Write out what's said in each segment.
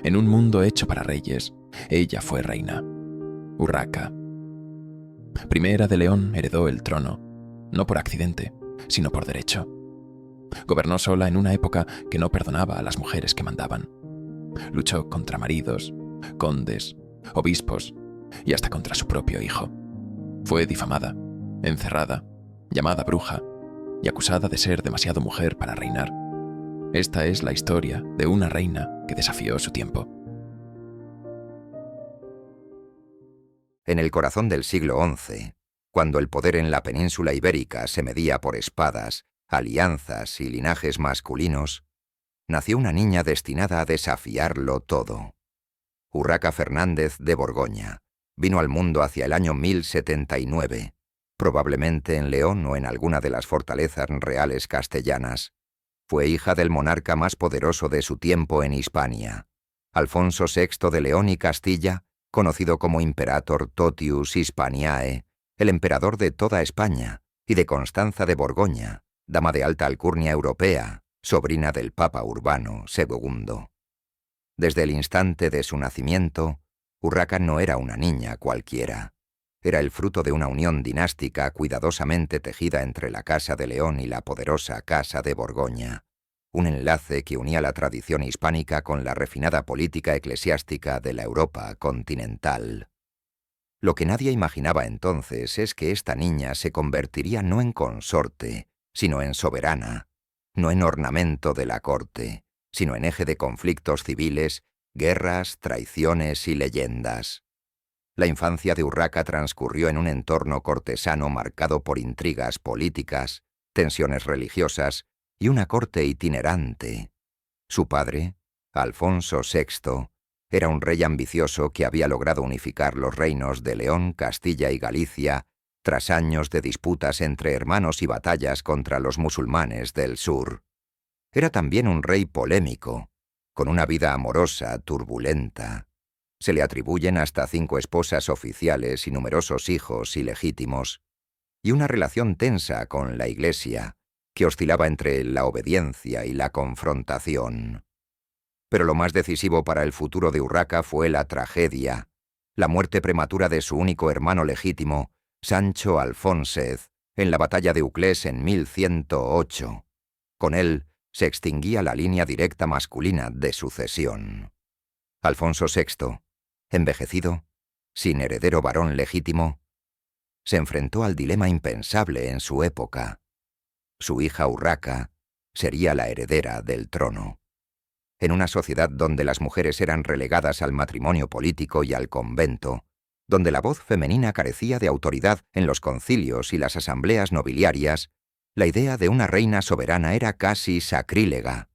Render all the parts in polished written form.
En un mundo hecho para reyes, ella fue reina. Urraca. Primera de León heredó el trono, no por accidente, sino por derecho. Gobernó sola en una época que no perdonaba a las mujeres que mandaban. Luchó contra maridos, condes, obispos y hasta contra su propio hijo. Fue difamada, encerrada, llamada bruja y acusada de ser demasiado mujer para reinar. Esta es la historia de una reina que desafió su tiempo. En el corazón del siglo XI, cuando el poder en la península ibérica se medía por espadas, alianzas y linajes masculinos, nació una niña destinada a desafiarlo todo. Urraca Fernández de Borgoña vino al mundo hacia el año 1079, probablemente en León o en alguna de las fortalezas reales castellanas. Fue hija del monarca más poderoso de su tiempo en Hispania, Alfonso VI de León y Castilla, conocido como Imperator Totius Hispaniae, el emperador de toda España, y de Constanza de Borgoña, dama de alta alcurnia europea, sobrina del Papa Urbano II. Desde el instante de su nacimiento, Urraca no era una niña cualquiera. Era el fruto de una unión dinástica cuidadosamente tejida entre la Casa de León y la poderosa Casa de Borgoña, un enlace que unía la tradición hispánica con la refinada política eclesiástica de la Europa continental. Lo que nadie imaginaba entonces es que esta niña se convertiría no en consorte, sino en soberana, no en ornamento de la corte, sino en eje de conflictos civiles, guerras, traiciones y leyendas. La infancia de Urraca transcurrió en un entorno cortesano marcado por intrigas políticas, tensiones religiosas y una corte itinerante. Su padre, Alfonso VI, era un rey ambicioso que había logrado unificar los reinos de León, Castilla y Galicia tras años de disputas entre hermanos y batallas contra los musulmanes del sur. Era también un rey polémico, con una vida amorosa turbulenta. Se le atribuyen hasta 5 esposas oficiales y numerosos hijos ilegítimos, y una relación tensa con la Iglesia, que oscilaba entre la obediencia y la confrontación. Pero lo más decisivo para el futuro de Urraca fue la tragedia, la muerte prematura de su único hermano legítimo, Sancho Alfónzez, en la batalla de Uclés en 1108. Con él se extinguía la línea directa masculina de sucesión. Alfonso VI, envejecido, sin heredero varón legítimo, se enfrentó al dilema impensable en su época. Su hija Urraca sería la heredera del trono. En una sociedad donde las mujeres eran relegadas al matrimonio político y al convento, donde la voz femenina carecía de autoridad en los concilios y las asambleas nobiliarias, la idea de una reina soberana era casi sacrílega,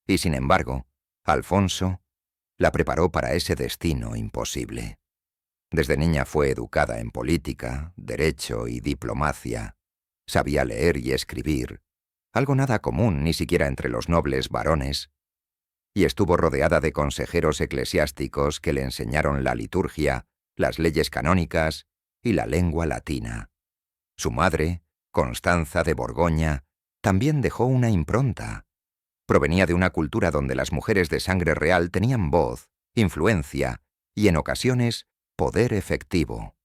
y sin embargo, Alfonso la preparó para ese destino imposible. Desde niña fue educada en política, derecho y diplomacia. Sabía leer y escribir, algo nada común ni siquiera entre los nobles varones, y estuvo rodeada de consejeros eclesiásticos que le enseñaron la liturgia, las leyes canónicas y la lengua latina. Su madre, Constanza de Borgoña, también dejó una impronta. Provenía de una cultura donde las mujeres de sangre real tenían voz, influencia y, en ocasiones, poder efectivo.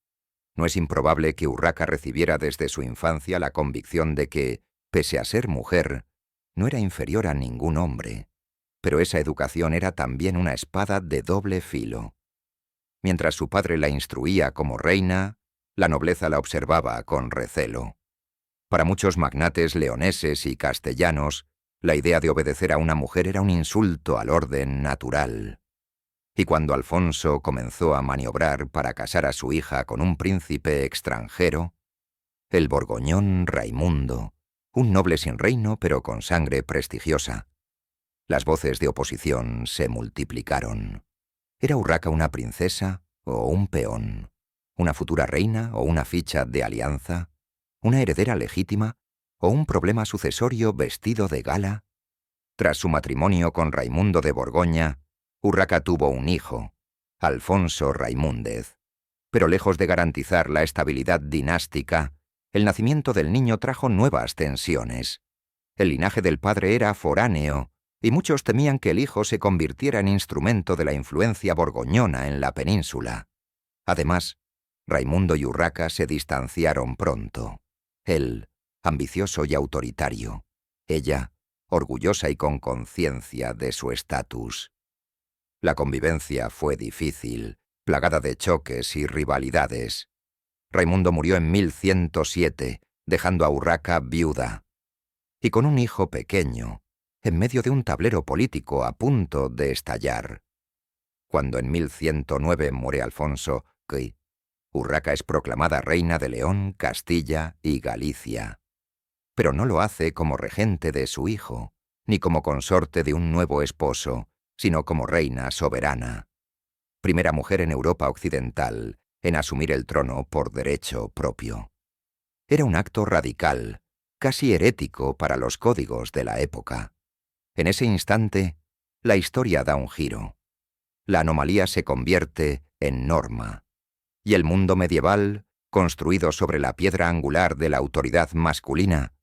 No es improbable que Urraca recibiera desde su infancia la convicción de que, pese a ser mujer, no era inferior a ningún hombre. Pero esa educación era también una espada de doble filo. Mientras su padre la instruía como reina, la nobleza la observaba con recelo. Para muchos magnates leoneses y castellanos, la idea de obedecer a una mujer era un insulto al orden natural. Y cuando Alfonso comenzó a maniobrar para casar a su hija con un príncipe extranjero, el borgoñón Raimundo, un noble sin reino pero con sangre prestigiosa, las voces de oposición se multiplicaron. ¿Era Urraca una princesa o un peón? ¿Una futura reina o una ficha de alianza? ¿Una heredera legítima o un problema sucesorio vestido de gala? Tras su matrimonio con Raimundo de Borgoña, Urraca tuvo un hijo, Alfonso Raimúndez. Pero lejos de garantizar la estabilidad dinástica, el nacimiento del niño trajo nuevas tensiones. El linaje del padre era foráneo y muchos temían que el hijo se convirtiera en instrumento de la influencia borgoñona en la península. Además, Raimundo y Urraca se distanciaron pronto. Él, ambicioso y autoritario; ella, orgullosa y con conciencia de su estatus. La convivencia fue difícil, plagada de choques y rivalidades. Raimundo murió en 1107, dejando a Urraca viuda, y con un hijo pequeño, en medio de un tablero político a punto de estallar. Cuando en 1109 muere Alfonso, Urraca es proclamada reina de León, Castilla y Galicia. Pero no lo hace como regente de su hijo, ni como consorte de un nuevo esposo, sino como reina soberana. Primera mujer en Europa occidental en asumir el trono por derecho propio. Era un acto radical, casi herético para los códigos de la época. En ese instante, la historia da un giro. La anomalía se convierte en norma, y el mundo medieval, construido sobre la piedra angular de la autoridad masculina,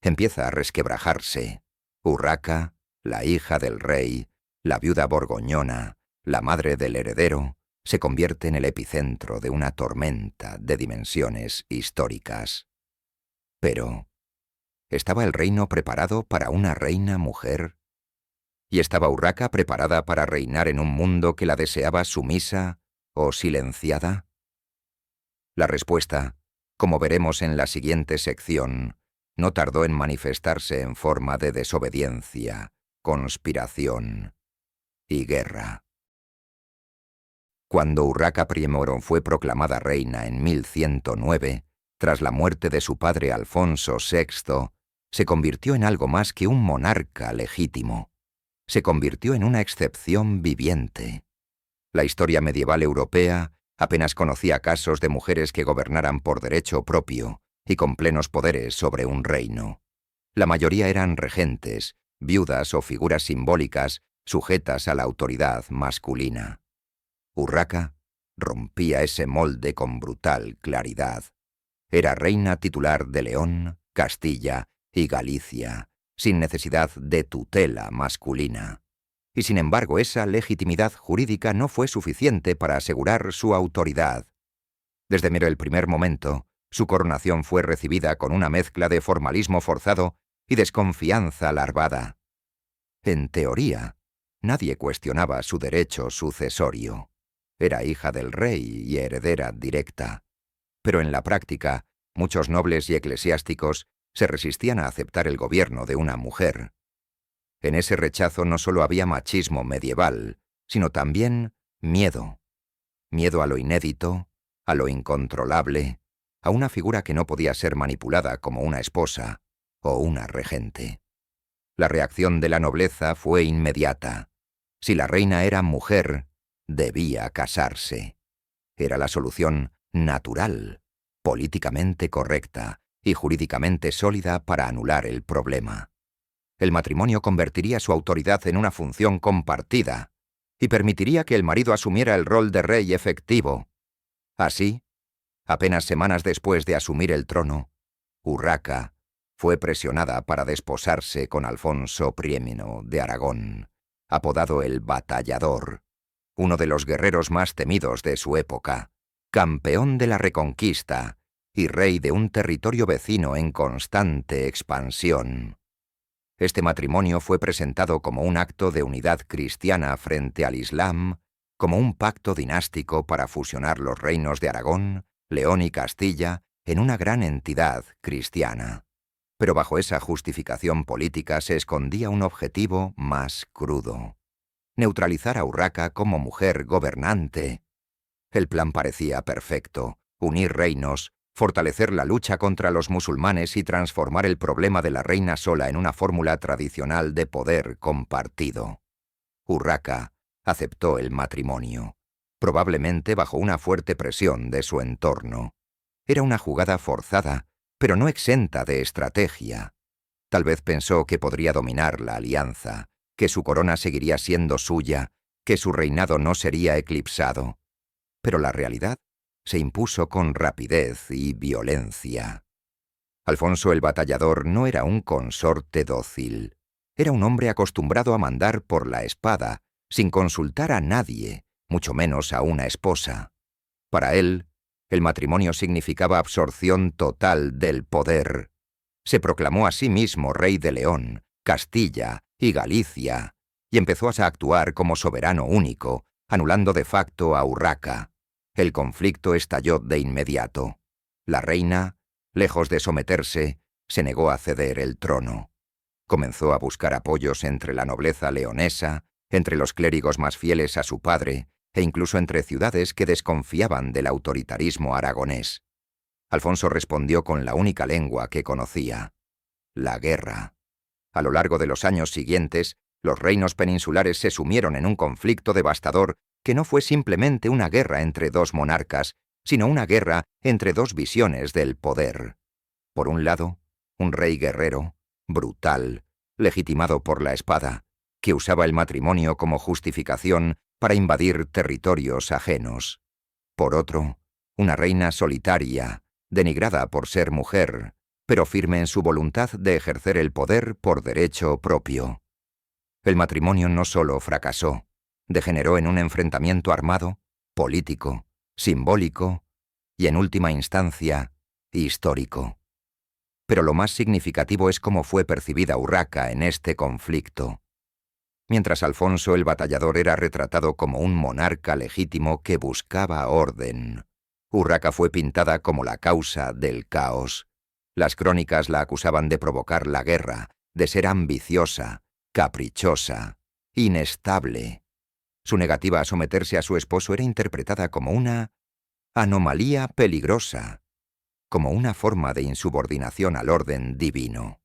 empieza a resquebrajarse. Urraca, la hija del rey, la viuda borgoñona, la madre del heredero, se convierte en el epicentro de una tormenta de dimensiones históricas. Pero, ¿estaba el reino preparado para una reina mujer? ¿Y estaba Urraca preparada para reinar en un mundo que la deseaba sumisa o silenciada? La respuesta, como veremos en la siguiente sección, no tardó en manifestarse en forma de desobediencia, conspiración y guerra. Cuando Urraca I fue proclamada reina en 1109, tras la muerte de su padre Alfonso VI, se convirtió en algo más que un monarca legítimo. Se convirtió en una excepción viviente. La historia medieval europea apenas conocía casos de mujeres que gobernaran por derecho propio y con plenos poderes sobre un reino. La mayoría eran regentes, viudas o figuras simbólicas sujetas a la autoridad masculina. Urraca rompía ese molde con brutal claridad. Era reina titular de León, Castilla y Galicia, sin necesidad de tutela masculina. Y sin embargo, esa legitimidad jurídica no fue suficiente para asegurar su autoridad. Desde el primer momento, su coronación fue recibida con una mezcla de formalismo forzado y desconfianza larvada. En teoría, nadie cuestionaba su derecho sucesorio. Era hija del rey y heredera directa. Pero en la práctica, muchos nobles y eclesiásticos se resistían a aceptar el gobierno de una mujer. En ese rechazo no solo había machismo medieval, sino también miedo. Miedo a lo inédito, a lo incontrolable, a una figura que no podía ser manipulada como una esposa o una regente. La reacción de la nobleza fue inmediata. Si la reina era mujer, debía casarse. Era la solución natural, políticamente correcta y jurídicamente sólida para anular el problema. El matrimonio convertiría su autoridad en una función compartida y permitiría que el marido asumiera el rol de rey efectivo. Así, apenas semanas después de asumir el trono, Urraca fue presionada para desposarse con Alfonso I de Aragón, apodado el Batallador, uno de los guerreros más temidos de su época, campeón de la Reconquista y rey de un territorio vecino en constante expansión. Este matrimonio fue presentado como un acto de unidad cristiana frente al Islam, como un pacto dinástico para fusionar los reinos de Aragón, León y Castilla en una gran entidad cristiana. Pero bajo esa justificación política se escondía un objetivo más crudo: neutralizar a Urraca como mujer gobernante. El plan parecía perfecto: unir reinos, fortalecer la lucha contra los musulmanes y transformar el problema de la reina sola en una fórmula tradicional de poder compartido. Urraca aceptó el matrimonio, probablemente bajo una fuerte presión de su entorno. Era una jugada forzada, pero no exenta de estrategia. Tal vez pensó que podría dominar la alianza, que su corona seguiría siendo suya, que su reinado no sería eclipsado. Pero la realidad se impuso con rapidez y violencia. Alfonso el Batallador no era un consorte dócil. Era un hombre acostumbrado a mandar por la espada, sin consultar a nadie, mucho menos a una esposa. Para él, el matrimonio significaba absorción total del poder. Se proclamó a sí mismo rey de León, Castilla y Galicia, y empezó a actuar como soberano único, anulando de facto a Urraca. El conflicto estalló de inmediato. La reina, lejos de someterse, se negó a ceder el trono. Comenzó a buscar apoyos entre la nobleza leonesa, entre los clérigos más fieles a su padre, e incluso entre ciudades que desconfiaban del autoritarismo aragonés. Alfonso respondió con la única lengua que conocía: la guerra. A lo largo de los años siguientes, los reinos peninsulares se sumieron en un conflicto devastador que no fue simplemente una guerra entre dos monarcas, sino una guerra entre dos visiones del poder. Por un lado, un rey guerrero, brutal, legitimado por la espada, que usaba el matrimonio como justificación para invadir territorios ajenos. Por otro, una reina solitaria, denigrada por ser mujer, pero firme en su voluntad de ejercer el poder por derecho propio. El matrimonio no solo fracasó, degeneró en un enfrentamiento armado, político, simbólico y, en última instancia, histórico. Pero lo más significativo es cómo fue percibida Urraca en este conflicto. Mientras Alfonso el Batallador era retratado como un monarca legítimo que buscaba orden, Urraca fue pintada como la causa del caos. Las crónicas la acusaban de provocar la guerra, de ser ambiciosa, caprichosa, inestable. Su negativa a someterse a su esposo era interpretada como una anomalía peligrosa, como una forma de insubordinación al orden divino.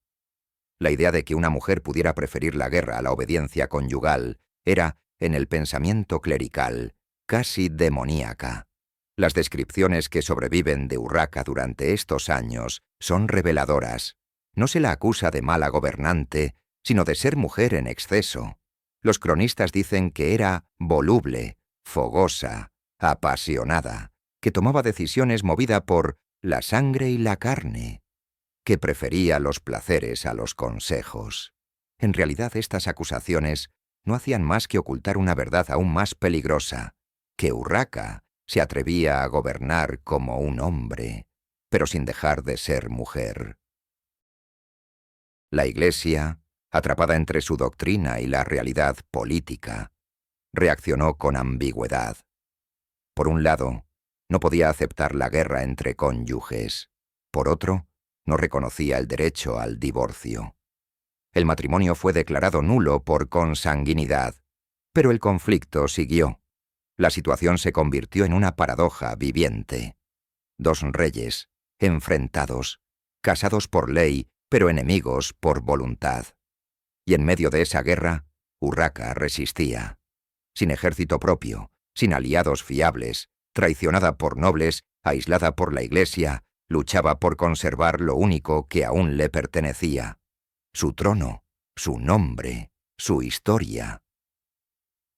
La idea de que una mujer pudiera preferir la guerra a la obediencia conyugal era, en el pensamiento clerical, casi demoníaca. Las descripciones que sobreviven de Urraca durante estos años son reveladoras. No se la acusa de mala gobernante, sino de ser mujer en exceso. Los cronistas dicen que era voluble, fogosa, apasionada, que tomaba decisiones movida por la sangre y la carne, que prefería los placeres a los consejos. En realidad, estas acusaciones no hacían más que ocultar una verdad aún más peligrosa, que Urraca se atrevía a gobernar como un hombre, pero sin dejar de ser mujer. La Iglesia, atrapada entre su doctrina y la realidad política, reaccionó con ambigüedad. Por un lado, no podía aceptar la guerra entre cónyuges. Por otro, no reconocía el derecho al divorcio. El matrimonio fue declarado nulo por consanguinidad, pero el conflicto siguió. La situación se convirtió en una paradoja viviente. Dos reyes, enfrentados, casados por ley, pero enemigos por voluntad. Y en medio de esa guerra, Urraca resistía. Sin ejército propio, sin aliados fiables, traicionada por nobles, aislada por la Iglesia, luchaba por conservar lo único que aún le pertenecía: su trono, su nombre, su historia.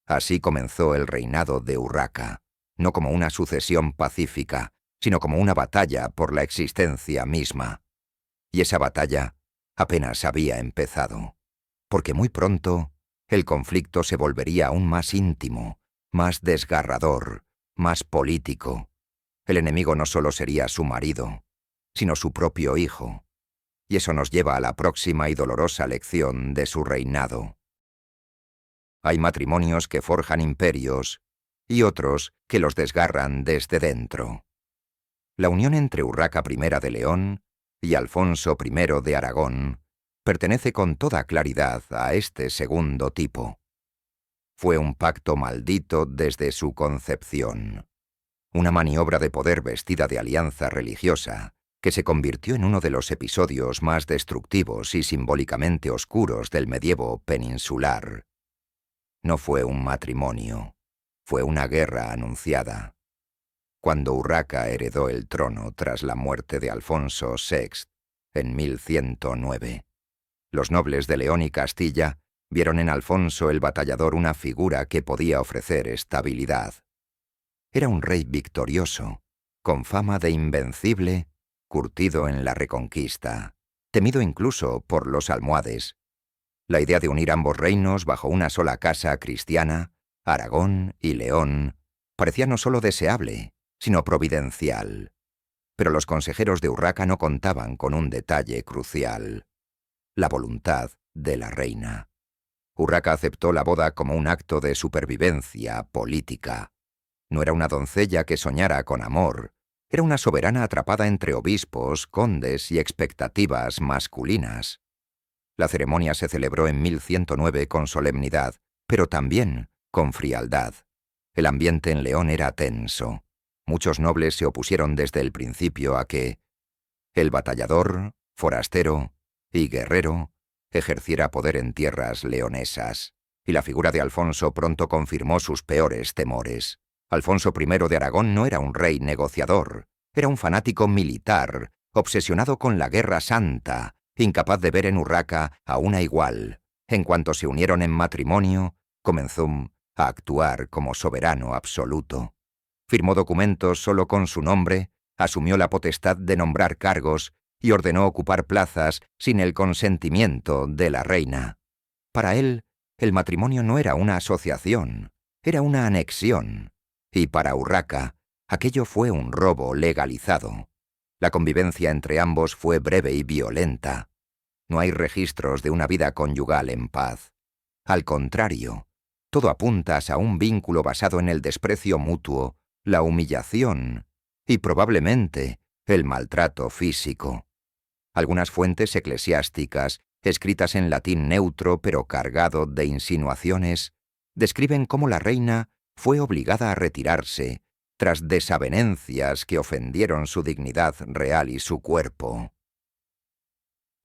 Así comenzó el reinado de Urraca, no como una sucesión pacífica, sino como una batalla por la existencia misma. Y esa batalla apenas había empezado, porque muy pronto el conflicto se volvería aún más íntimo, más desgarrador, más político. El enemigo no solo sería su marido, sino su propio hijo. Y eso nos lleva a la próxima y dolorosa lección de su reinado. Hay matrimonios que forjan imperios y otros que los desgarran desde dentro. La unión entre Urraca I de León y Alfonso I de Aragón pertenece con toda claridad a este segundo tipo. Fue un pacto maldito desde su concepción. Una maniobra de poder vestida de alianza religiosa que se convirtió en uno de los episodios más destructivos y simbólicamente oscuros del medievo peninsular. No fue un matrimonio, fue una guerra anunciada. Cuando Urraca heredó el trono tras la muerte de Alfonso VI en 1109, los nobles de León y Castilla vieron en Alfonso el Batallador una figura que podía ofrecer estabilidad. Era un rey victorioso, con fama de invencible, curtido en la reconquista, temido incluso por los almohades. La idea de unir ambos reinos bajo una sola casa cristiana, Aragón y León, parecía no solo deseable, sino providencial. Pero los consejeros de Urraca no contaban con un detalle crucial: la voluntad de la reina. Urraca aceptó la boda como un acto de supervivencia política. No era una doncella que soñara con amor, era una soberana atrapada entre obispos, condes y expectativas masculinas. La ceremonia se celebró en 1109 con solemnidad, pero también con frialdad. El ambiente en León era tenso. Muchos nobles se opusieron desde el principio a que el batallador, forastero y guerrero ejerciera poder en tierras leonesas, y la figura de Alfonso pronto confirmó sus peores temores. Alfonso I de Aragón no era un rey negociador, era un fanático militar, obsesionado con la guerra santa, incapaz de ver en Urraca a una igual. En cuanto se unieron en matrimonio, comenzó a actuar como soberano absoluto. Firmó documentos solo con su nombre, asumió la potestad de nombrar cargos y ordenó ocupar plazas sin el consentimiento de la reina. Para él, el matrimonio no era una asociación, era una anexión. Y para Urraca, aquello fue un robo legalizado. La convivencia entre ambos fue breve y violenta. No hay registros de una vida conyugal en paz. Al contrario, todo apunta a un vínculo basado en el desprecio mutuo, la humillación y probablemente el maltrato físico. Algunas fuentes eclesiásticas, escritas en latín neutro pero cargado de insinuaciones, describen cómo la reina fue obligada a retirarse tras desavenencias que ofendieron su dignidad real y su cuerpo.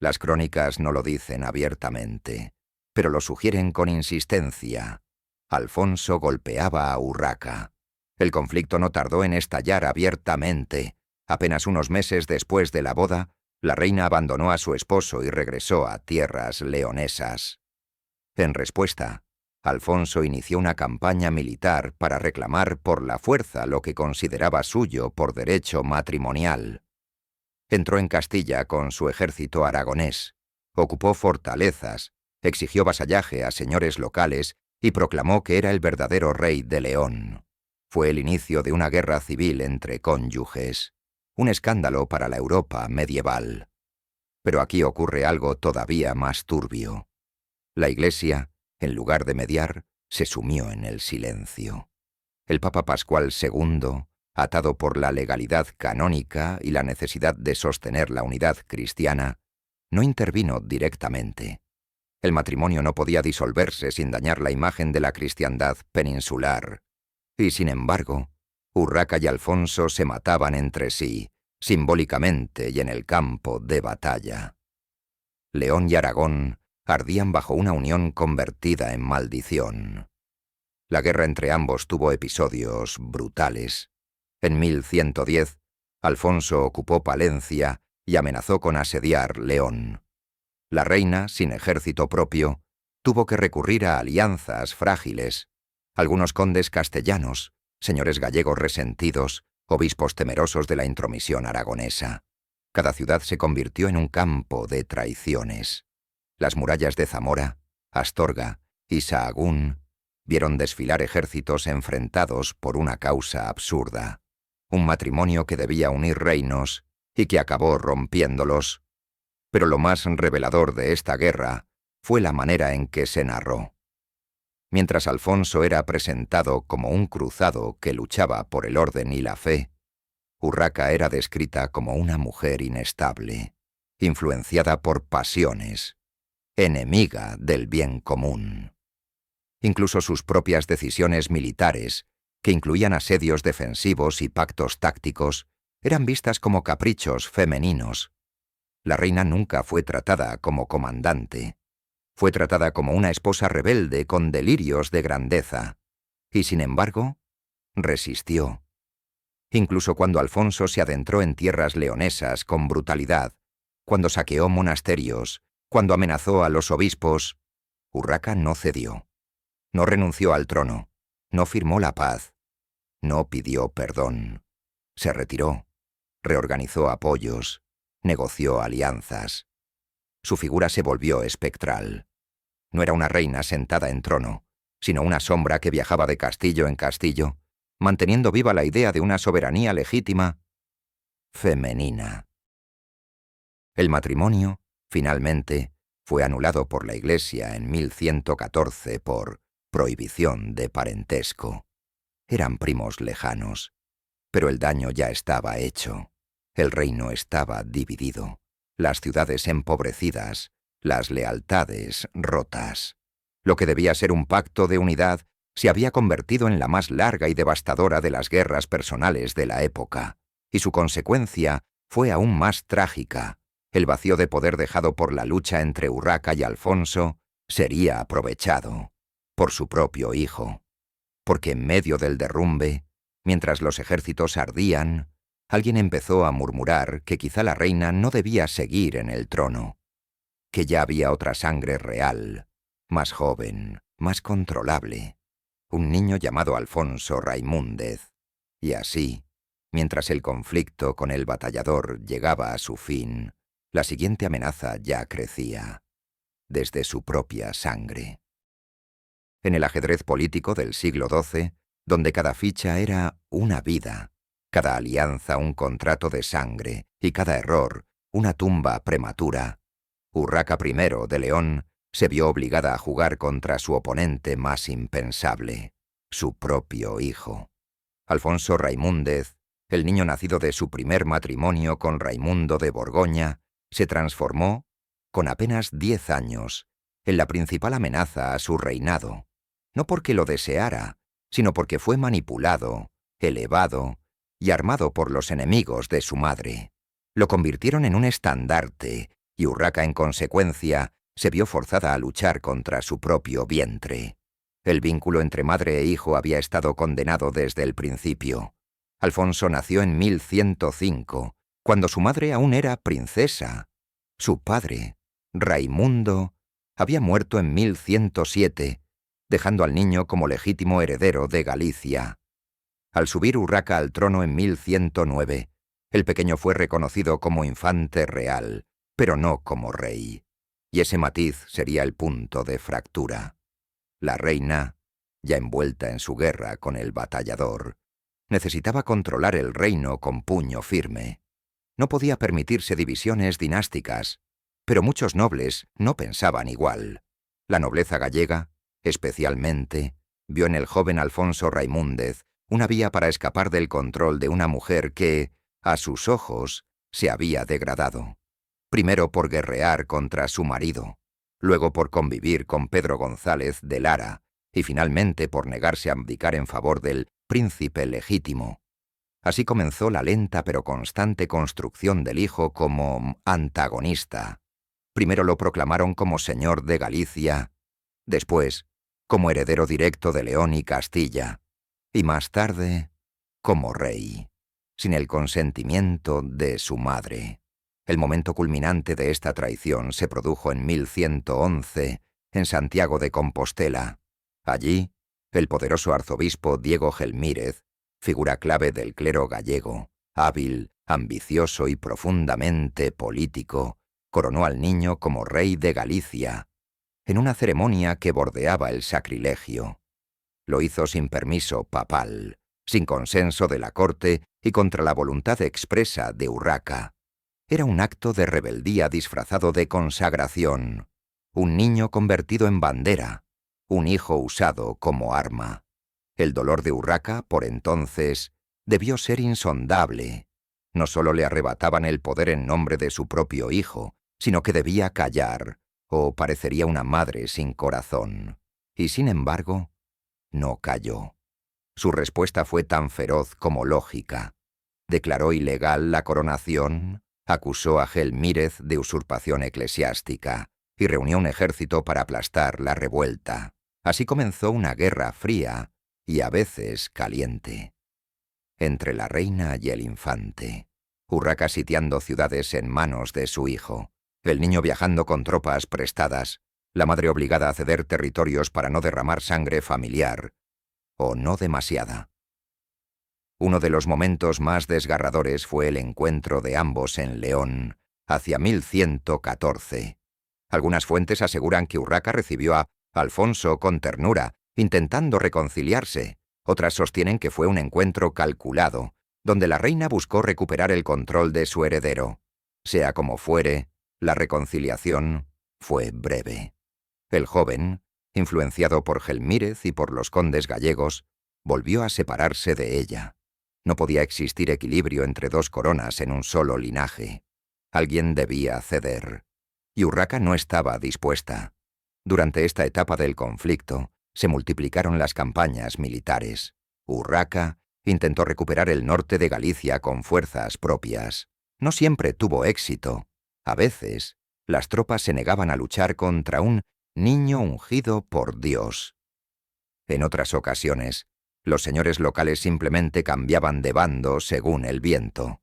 Las crónicas no lo dicen abiertamente, pero lo sugieren con insistencia. Alfonso golpeaba a Urraca. El conflicto no tardó en estallar abiertamente. Apenas unos meses después de la boda, la reina abandonó a su esposo y regresó a tierras leonesas. En respuesta, Alfonso inició una campaña militar para reclamar por la fuerza lo que consideraba suyo por derecho matrimonial. Entró en Castilla con su ejército aragonés, ocupó fortalezas, exigió vasallaje a señores locales y proclamó que era el verdadero rey de León. Fue el inicio de una guerra civil entre cónyuges, un escándalo para la Europa medieval. Pero aquí ocurre algo todavía más turbio. La Iglesia, en lugar de mediar, se sumió en el silencio. El Papa Pascual II, atado por la legalidad canónica y la necesidad de sostener la unidad cristiana, no intervino directamente. El matrimonio no podía disolverse sin dañar la imagen de la cristiandad peninsular. Y sin embargo, Urraca y Alfonso se mataban entre sí, simbólicamente y en el campo de batalla. León y Aragón ardían bajo una unión convertida en maldición. La guerra entre ambos tuvo episodios brutales. En 1110, Alfonso ocupó Palencia y amenazó con asediar León. La reina, sin ejército propio, tuvo que recurrir a alianzas frágiles. Algunos condes castellanos, señores gallegos resentidos, obispos temerosos de la intromisión aragonesa. Cada ciudad se convirtió en un campo de traiciones. Las murallas de Zamora, Astorga y Sahagún vieron desfilar ejércitos enfrentados por una causa absurda. Un matrimonio que debía unir reinos y que acabó rompiéndolos. Pero lo más revelador de esta guerra fue la manera en que se narró. Mientras Alfonso era presentado como un cruzado que luchaba por el orden y la fe, Urraca era descrita como una mujer inestable, influenciada por pasiones, enemiga del bien común. Incluso sus propias decisiones militares, que incluían asedios defensivos y pactos tácticos, eran vistas como caprichos femeninos. La reina nunca fue tratada como comandante. Fue tratada como una esposa rebelde con delirios de grandeza. Y sin embargo, resistió. Incluso cuando Alfonso se adentró en tierras leonesas con brutalidad, cuando saqueó monasterios, cuando amenazó a los obispos, Urraca no cedió. No renunció al trono, no firmó la paz, no pidió perdón. Se retiró, reorganizó apoyos, negoció alianzas. Su figura se volvió espectral. No era una reina sentada en trono, sino una sombra que viajaba de castillo en castillo, manteniendo viva la idea de una soberanía legítima femenina. El matrimonio, finalmente, fue anulado por la Iglesia en 1114 por prohibición de parentesco. Eran primos lejanos, pero el daño ya estaba hecho. El reino estaba dividido, las ciudades empobrecidas, las lealtades rotas. Lo que debía ser un pacto de unidad se había convertido en la más larga y devastadora de las guerras personales de la época, y su consecuencia fue aún más trágica. El vacío de poder dejado por la lucha entre Urraca y Alfonso sería aprovechado por su propio hijo, porque en medio del derrumbe, mientras los ejércitos ardían, alguien empezó a murmurar que quizá la reina no debía seguir en el trono, que ya había otra sangre real, más joven, más controlable, un niño llamado Alfonso Raimúndez. Y así, mientras el conflicto con el batallador llegaba a su fin, la siguiente amenaza ya crecía, desde su propia sangre. En el ajedrez político del siglo XII, donde cada ficha era una vida, cada alianza un contrato de sangre y cada error una tumba prematura, Urraca I de León se vio obligada a jugar contra su oponente más impensable, su propio hijo. Alfonso Raimúndez, el niño nacido de su primer matrimonio con Raimundo de Borgoña, se transformó, con apenas 10 años, en la principal amenaza a su reinado, no porque lo deseara, sino porque fue manipulado, elevado y armado por los enemigos de su madre. Lo convirtieron en un estandarte, y Urraca, en consecuencia, se vio forzada a luchar contra su propio vientre. El vínculo entre madre e hijo había estado condenado desde el principio. Alfonso nació en 1105, cuando su madre aún era princesa. Su padre, Raimundo, había muerto en 1107, dejando al niño como legítimo heredero de Galicia. Al subir Urraca al trono en 1109, el pequeño fue reconocido como infante real, pero no como rey, y ese matiz sería el punto de fractura. La reina, ya envuelta en su guerra con el batallador, necesitaba controlar el reino con puño firme. No podía permitirse divisiones dinásticas, pero muchos nobles no pensaban igual. La nobleza gallega, especialmente, vio en el joven Alfonso Raimúndez una vía para escapar del control de una mujer que, a sus ojos, se había degradado. Primero por guerrear contra su marido, luego por convivir con Pedro González de Lara y finalmente por negarse a abdicar en favor del príncipe legítimo. Así comenzó la lenta pero constante construcción del hijo como antagonista. Primero lo proclamaron como señor de Galicia, después como heredero directo de León y Castilla, y más tarde como rey, sin el consentimiento de su madre. El momento culminante de esta traición se produjo en 1111, en Santiago de Compostela. Allí, el poderoso arzobispo Diego Gelmírez, figura clave del clero gallego, hábil, ambicioso y profundamente político, coronó al niño como rey de Galicia, en una ceremonia que bordeaba el sacrilegio. Lo hizo sin permiso papal, sin consenso de la corte y contra la voluntad expresa de Urraca. Era un acto de rebeldía disfrazado de consagración, un niño convertido en bandera, un hijo usado como arma. El dolor de Urraca, por entonces, debió ser insondable. No solo le arrebataban el poder en nombre de su propio hijo, sino que debía callar, o parecería una madre sin corazón. Y sin embargo, no calló. Su respuesta fue tan feroz como lógica. Declaró ilegal la coronación, acusó a Gelmírez de usurpación eclesiástica y reunió un ejército para aplastar la revuelta. Así comenzó una guerra fría y a veces caliente entre la reina y el infante. Urraca sitiando ciudades en manos de su hijo, el niño viajando con tropas prestadas, la madre obligada a ceder territorios para no derramar sangre familiar, o no demasiada. Uno de los momentos más desgarradores fue el encuentro de ambos en León, hacia 1114. Algunas fuentes aseguran que Urraca recibió a Alfonso con ternura, intentando reconciliarse. Otras sostienen que fue un encuentro calculado, donde la reina buscó recuperar el control de su heredero. Sea como fuere, la reconciliación fue breve. El joven, influenciado por Gelmírez y por los condes gallegos, volvió a separarse de ella. No podía existir equilibrio entre dos coronas en un solo linaje. Alguien debía ceder. Y Urraca no estaba dispuesta. Durante esta etapa del conflicto, se multiplicaron las campañas militares. Urraca intentó recuperar el norte de Galicia con fuerzas propias. No siempre tuvo éxito. A veces, las tropas se negaban a luchar contra un niño ungido por Dios. En otras ocasiones, los señores locales simplemente cambiaban de bando según el viento.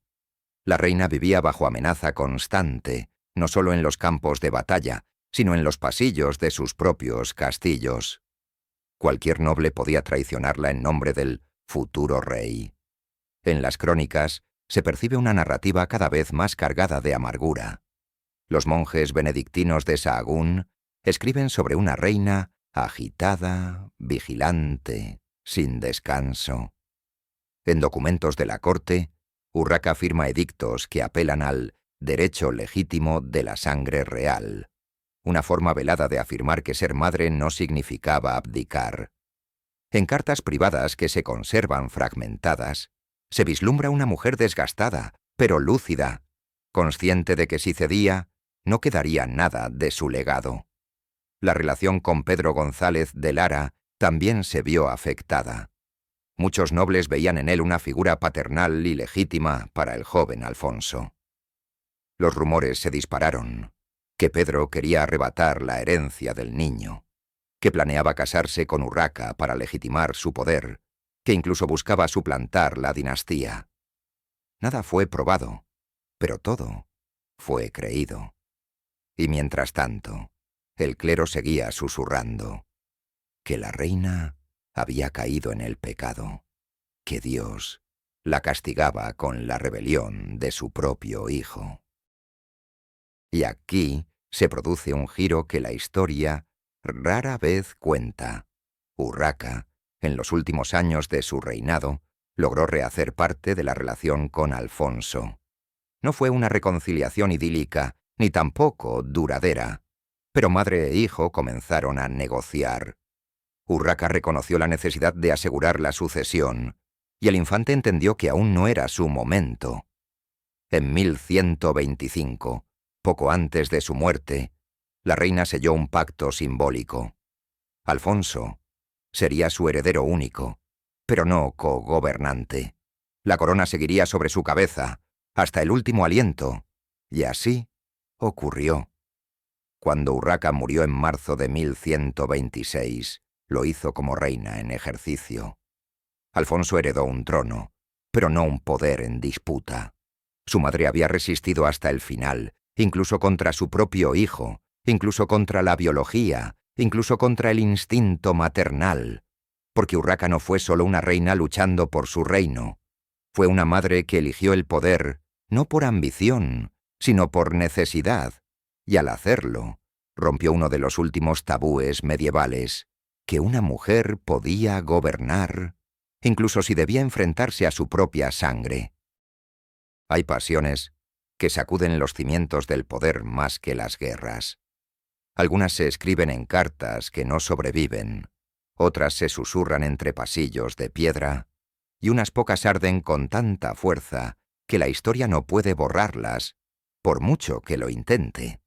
La reina vivía bajo amenaza constante, no solo en los campos de batalla, sino en los pasillos de sus propios castillos. Cualquier noble podía traicionarla en nombre del futuro rey. En las crónicas se percibe una narrativa cada vez más cargada de amargura. Los monjes benedictinos de Sahagún escriben sobre una reina agitada, vigilante, sin descanso. En documentos de la corte, Urraca firma edictos que apelan al derecho legítimo de la sangre real, una forma velada de afirmar que ser madre no significaba abdicar. En cartas privadas que se conservan fragmentadas, se vislumbra una mujer desgastada, pero lúcida, consciente de que si cedía, no quedaría nada de su legado. La relación con Pedro González de Lara también se vio afectada. Muchos nobles veían en él una figura paternal y legítima para el joven Alfonso. Los rumores se dispararon, que Pedro quería arrebatar la herencia del niño, que planeaba casarse con Urraca para legitimar su poder, que incluso buscaba suplantar la dinastía. Nada fue probado, pero todo fue creído. Y mientras tanto, el clero seguía susurrando que la reina había caído en el pecado, que Dios la castigaba con la rebelión de su propio hijo. Y aquí se produce un giro que la historia rara vez cuenta. Urraca, en los últimos años de su reinado, logró rehacer parte de la relación con Alfonso. No fue una reconciliación idílica, ni tampoco duradera, pero madre e hijo comenzaron a negociar. Urraca reconoció la necesidad de asegurar la sucesión, y el infante entendió que aún no era su momento. En 1125, poco antes de su muerte, la reina selló un pacto simbólico. Alfonso sería su heredero único, pero no cogobernante. La corona seguiría sobre su cabeza, hasta el último aliento, y así ocurrió. Cuando Urraca murió en marzo de 1126, lo hizo como reina en ejercicio. Alfonso heredó un trono, pero no un poder en disputa. Su madre había resistido hasta el final, incluso contra su propio hijo, incluso contra la biología, incluso contra el instinto maternal, porque Urraca no fue solo una reina luchando por su reino. Fue una madre que eligió el poder no por ambición, sino por necesidad, y al hacerlo, rompió uno de los últimos tabúes medievales, que una mujer podía gobernar, incluso si debía enfrentarse a su propia sangre. Hay pasiones que sacuden los cimientos del poder más que las guerras. Algunas se escriben en cartas que no sobreviven, otras se susurran entre pasillos de piedra, y unas pocas arden con tanta fuerza que la historia no puede borrarlas, por mucho que lo intente.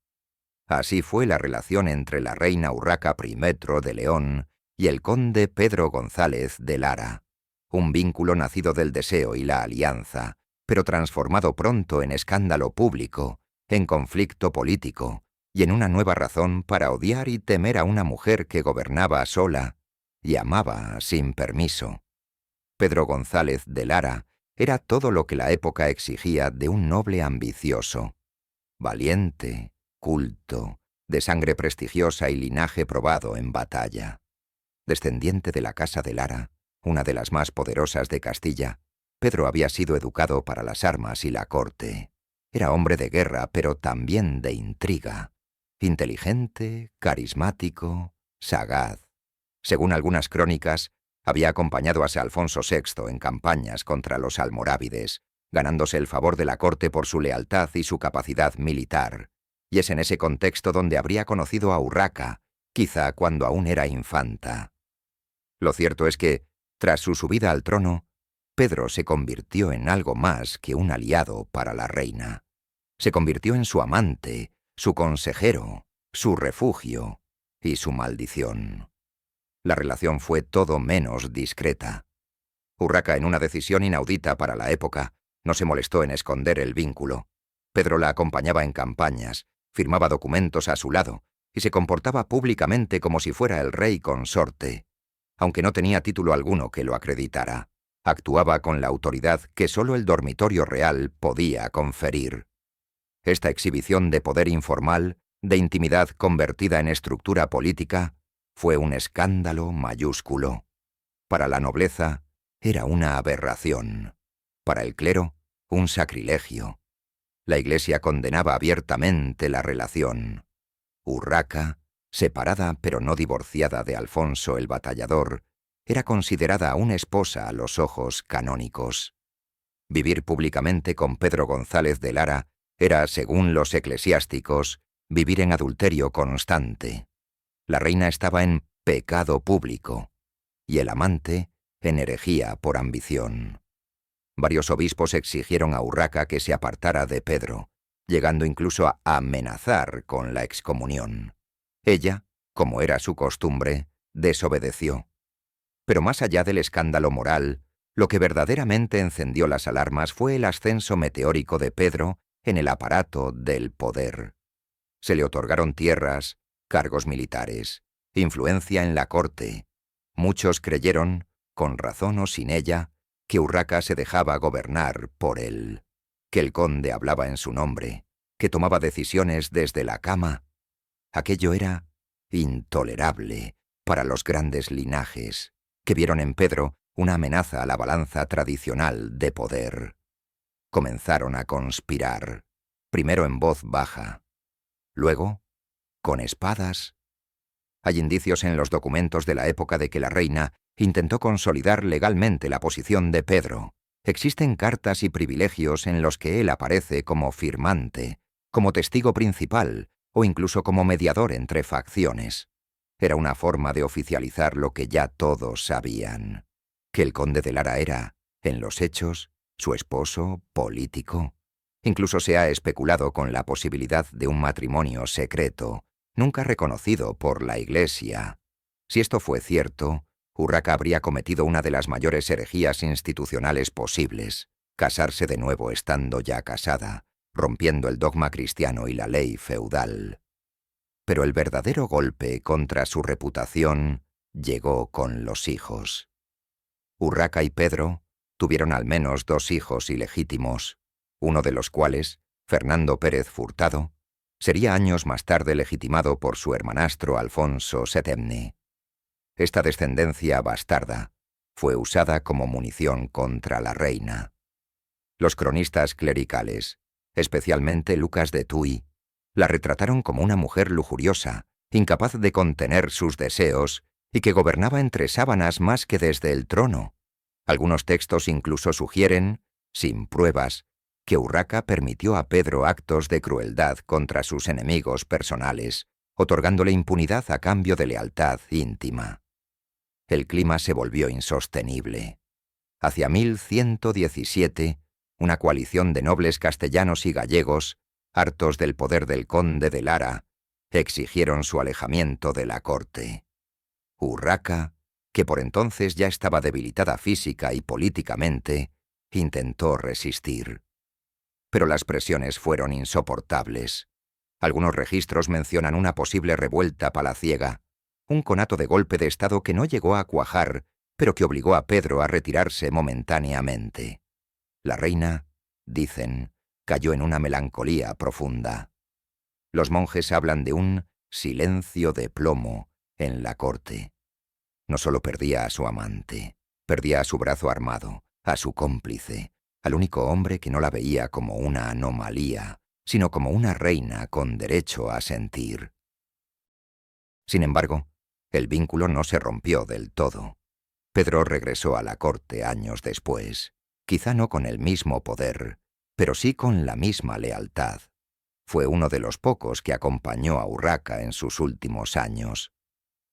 Así fue la relación entre la reina Urraca I de León y el conde Pedro González de Lara, un vínculo nacido del deseo y la alianza, pero transformado pronto en escándalo público, en conflicto político, y en una nueva razón para odiar y temer a una mujer que gobernaba sola y amaba sin permiso. Pedro González de Lara era todo lo que la época exigía de un noble ambicioso. Valiente, culto, de sangre prestigiosa y linaje probado en batalla. Descendiente de la casa de Lara, una de las más poderosas de Castilla, Pedro había sido educado para las armas y la corte. Era hombre de guerra, pero también de intriga. inteligente, carismático, sagaz. Según algunas crónicas, había acompañado a San Alfonso VI en campañas contra los almorávides, ganándose el favor de la corte por su lealtad y su capacidad militar. Y es en ese contexto donde habría conocido a Urraca, quizá cuando aún era infanta. Lo cierto es que, tras su subida al trono, Pedro se convirtió en algo más que un aliado para la reina. Se convirtió en su amante, su consejero, su refugio y su maldición. La relación fue todo menos discreta. Urraca, en una decisión inaudita para la época, no se molestó en esconder el vínculo. Pedro la acompañaba en campañas, firmaba documentos a su lado y se comportaba públicamente como si fuera el rey consorte. Aunque no tenía título alguno que lo acreditara, actuaba con la autoridad que solo el dormitorio real podía conferir. Esta exhibición de poder informal, de intimidad convertida en estructura política, fue un escándalo mayúsculo. Para la nobleza, era una aberración. Para el clero, un sacrilegio. La Iglesia condenaba abiertamente la relación. Urraca, separada pero no divorciada de Alfonso el Batallador, era considerada aún esposa a los ojos canónicos. Vivir públicamente con Pedro González de Lara era, según los eclesiásticos, vivir en adulterio constante. La reina estaba en pecado público y el amante en herejía por ambición. Varios obispos exigieron a Urraca que se apartara de Pedro, llegando incluso a amenazar con la excomunión. Ella, como era su costumbre, desobedeció. Pero más allá del escándalo moral, lo que verdaderamente encendió las alarmas fue el ascenso meteórico de Pedro en el aparato del poder. Se le otorgaron tierras, cargos militares, influencia en la corte. Muchos creyeron, con razón o sin ella, que Urraca se dejaba gobernar por él, que el conde hablaba en su nombre, que tomaba decisiones desde la cama. Aquello era intolerable para los grandes linajes, que vieron en Pedro una amenaza a la balanza tradicional de poder. Comenzaron a conspirar, primero en voz baja, luego con espadas. Hay indicios en los documentos de la época de que la reina intentó consolidar legalmente la posición de Pedro. Existen cartas y privilegios en los que él aparece como firmante, como testigo principal o incluso como mediador entre facciones. Era una forma de oficializar lo que ya todos sabían, que el conde de Lara era, en los hechos, su esposo político. Incluso se ha especulado con la posibilidad de un matrimonio secreto, nunca reconocido por la Iglesia. Si esto fue cierto, Urraca habría cometido una de las mayores herejías institucionales posibles, casarse de nuevo estando ya casada, rompiendo el dogma cristiano y la ley feudal. Pero el verdadero golpe contra su reputación llegó con los hijos. Urraca y Pedro tuvieron al menos 2 hijos ilegítimos, uno de los cuales, Fernando Pérez Furtado, sería años más tarde legitimado por su hermanastro Alfonso VII. Esta descendencia bastarda fue usada como munición contra la reina. Los cronistas clericales, especialmente Lucas de Tuy, la retrataron como una mujer lujuriosa, incapaz de contener sus deseos y que gobernaba entre sábanas más que desde el trono. Algunos textos incluso sugieren, sin pruebas, que Urraca permitió a Pedro actos de crueldad contra sus enemigos personales, otorgándole impunidad a cambio de lealtad íntima. El clima se volvió insostenible. Hacia 1117, una coalición de nobles castellanos y gallegos, hartos del poder del conde de Lara, exigieron su alejamiento de la corte. Urraca, que por entonces ya estaba debilitada física y políticamente, intentó resistir. Pero las presiones fueron insoportables. Algunos registros mencionan una posible revuelta palaciega, un conato de golpe de estado que no llegó a cuajar, pero que obligó a Pedro a retirarse momentáneamente. La reina, dicen, cayó en una melancolía profunda. Los monjes hablan de un silencio de plomo en la corte. No solo perdía a su amante, perdía a su brazo armado, a su cómplice, al único hombre que no la veía como una anomalía, sino como una reina con derecho a sentir. Sin embargo, el vínculo no se rompió del todo. Pedro regresó a la corte años después, quizá no con el mismo poder, pero sí con la misma lealtad. Fue uno de los pocos que acompañó a Urraca en sus últimos años.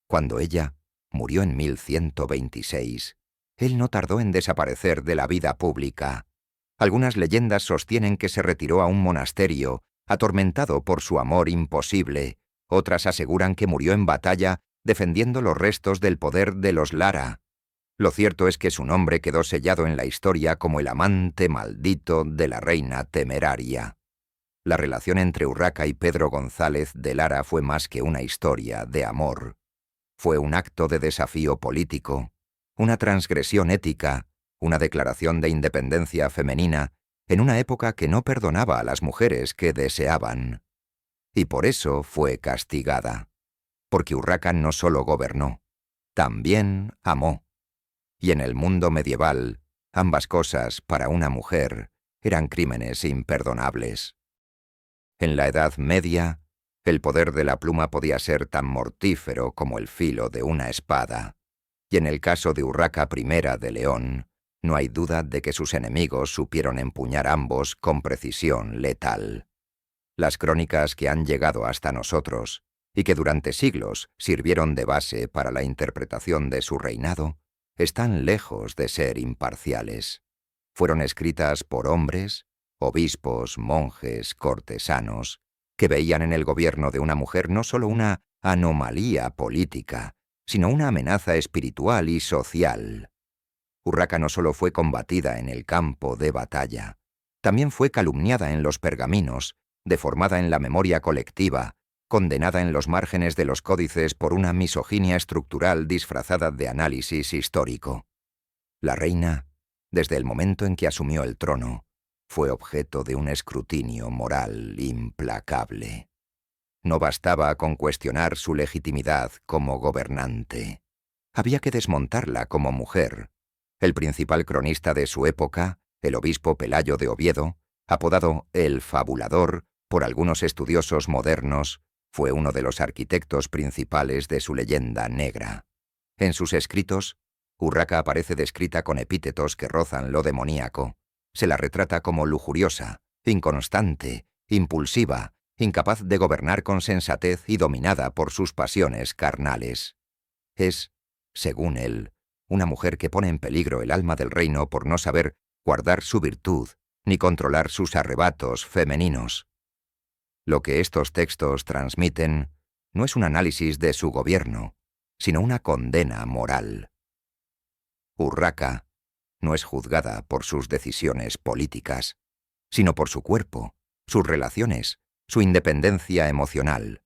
Cuando ella murió en 1126, él no tardó en desaparecer de la vida pública. Algunas leyendas sostienen que se retiró a un monasterio, atormentado por su amor imposible. Otras aseguran que murió en batalla defendiendo los restos del poder de los Lara. Lo cierto es que su nombre quedó sellado en la historia como el amante maldito de la reina temeraria. La relación entre Urraca y Pedro González de Lara fue más que una historia de amor. Fue un acto de desafío político, una transgresión ética, una declaración de independencia femenina en una época que no perdonaba a las mujeres que deseaban. Y por eso fue castigada, porque Urraca no solo gobernó, también amó. Y en el mundo medieval, ambas cosas, para una mujer, eran crímenes imperdonables. En la Edad Media, el poder de la pluma podía ser tan mortífero como el filo de una espada, y en el caso de Urraca I de León, no hay duda de que sus enemigos supieron empuñar ambos con precisión letal. Las crónicas que han llegado hasta nosotros, y que durante siglos sirvieron de base para la interpretación de su reinado, están lejos de ser imparciales. Fueron escritas por hombres, obispos, monjes, cortesanos, que veían en el gobierno de una mujer no solo una anomalía política, sino una amenaza espiritual y social. Urraca no solo fue combatida en el campo de batalla, también fue calumniada en los pergaminos, deformada en la memoria colectiva, condenada en los márgenes de los códices por una misoginia estructural disfrazada de análisis histórico. La reina, desde el momento en que asumió el trono, fue objeto de un escrutinio moral implacable. No bastaba con cuestionar su legitimidad como gobernante. Había que desmontarla como mujer. El principal cronista de su época, el obispo Pelayo de Oviedo, apodado el Fabulador por algunos estudiosos modernos, fue uno de los arquitectos principales de su leyenda negra. En sus escritos, Urraca aparece descrita con epítetos que rozan lo demoníaco. Se la retrata como lujuriosa, inconstante, impulsiva, incapaz de gobernar con sensatez y dominada por sus pasiones carnales. Es, según él, una mujer que pone en peligro el alma del reino por no saber guardar su virtud ni controlar sus arrebatos femeninos. Lo que estos textos transmiten no es un análisis de su gobierno, sino una condena moral. Urraca no es juzgada por sus decisiones políticas, sino por su cuerpo, sus relaciones, su independencia emocional.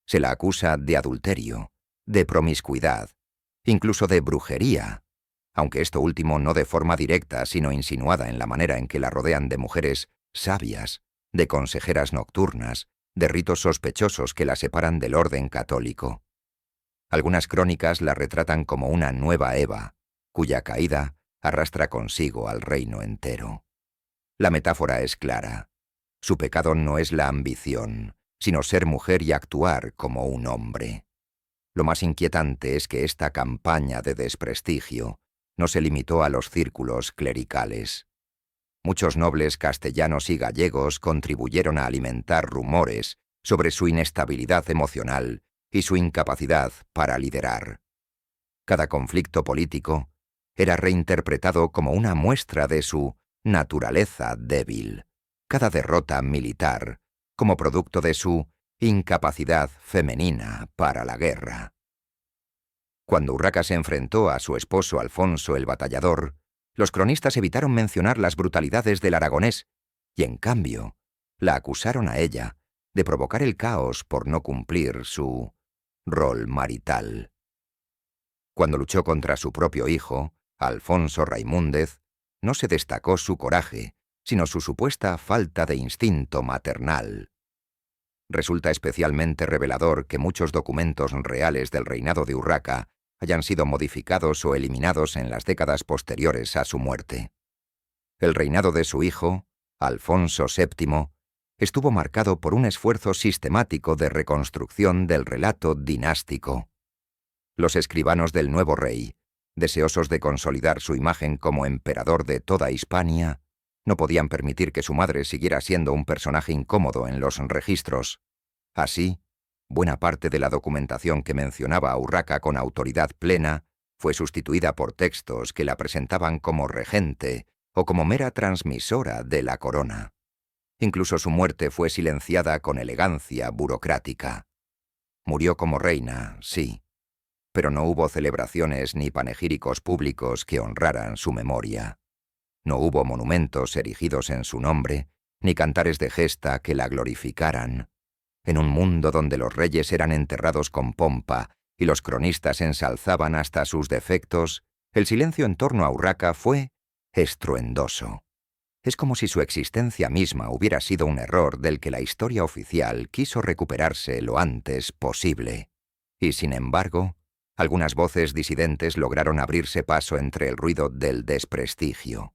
Se la acusa de adulterio, de promiscuidad, incluso de brujería, aunque esto último no de forma directa sino insinuada en la manera en que la rodean de mujeres sabias, de consejeras nocturnas, de ritos sospechosos que la separan del orden católico. Algunas crónicas la retratan como una nueva Eva, cuya caída arrastra consigo al reino entero. La metáfora es clara. Su pecado no es la ambición, sino ser mujer y actuar como un hombre. Lo más inquietante es que esta campaña de desprestigio no se limitó a los círculos clericales. Muchos nobles castellanos y gallegos contribuyeron a alimentar rumores sobre su inestabilidad emocional y su incapacidad para liderar. Cada conflicto político era reinterpretado como una muestra de su naturaleza débil, cada derrota militar como producto de su incapacidad femenina para la guerra. Cuando Urraca se enfrentó a su esposo Alfonso el Batallador, los cronistas evitaron mencionar las brutalidades del aragonés y, en cambio, la acusaron a ella de provocar el caos por no cumplir su rol marital. Cuando luchó contra su propio hijo, Alfonso Raimúndez, no se destacó su coraje, sino su supuesta falta de instinto maternal. Resulta especialmente revelador que muchos documentos reales del reinado de Urraca hayan sido modificados o eliminados en las décadas posteriores a su muerte. El reinado de su hijo, Alfonso VII, estuvo marcado por un esfuerzo sistemático de reconstrucción del relato dinástico. Los escribanos del nuevo rey, deseosos de consolidar su imagen como emperador de toda Hispania, no podían permitir que su madre siguiera siendo un personaje incómodo en los registros. Así, buena parte de la documentación que mencionaba a Urraca con autoridad plena fue sustituida por textos que la presentaban como regente o como mera transmisora de la corona. Incluso su muerte fue silenciada con elegancia burocrática. Murió como reina, sí, pero no hubo celebraciones ni panegíricos públicos que honraran su memoria. No hubo monumentos erigidos en su nombre, ni cantares de gesta que la glorificaran. En un mundo donde los reyes eran enterrados con pompa y los cronistas ensalzaban hasta sus defectos, el silencio en torno a Urraca fue estruendoso. Es como si su existencia misma hubiera sido un error del que la historia oficial quiso recuperarse lo antes posible. Y sin embargo, algunas voces disidentes lograron abrirse paso entre el ruido del desprestigio.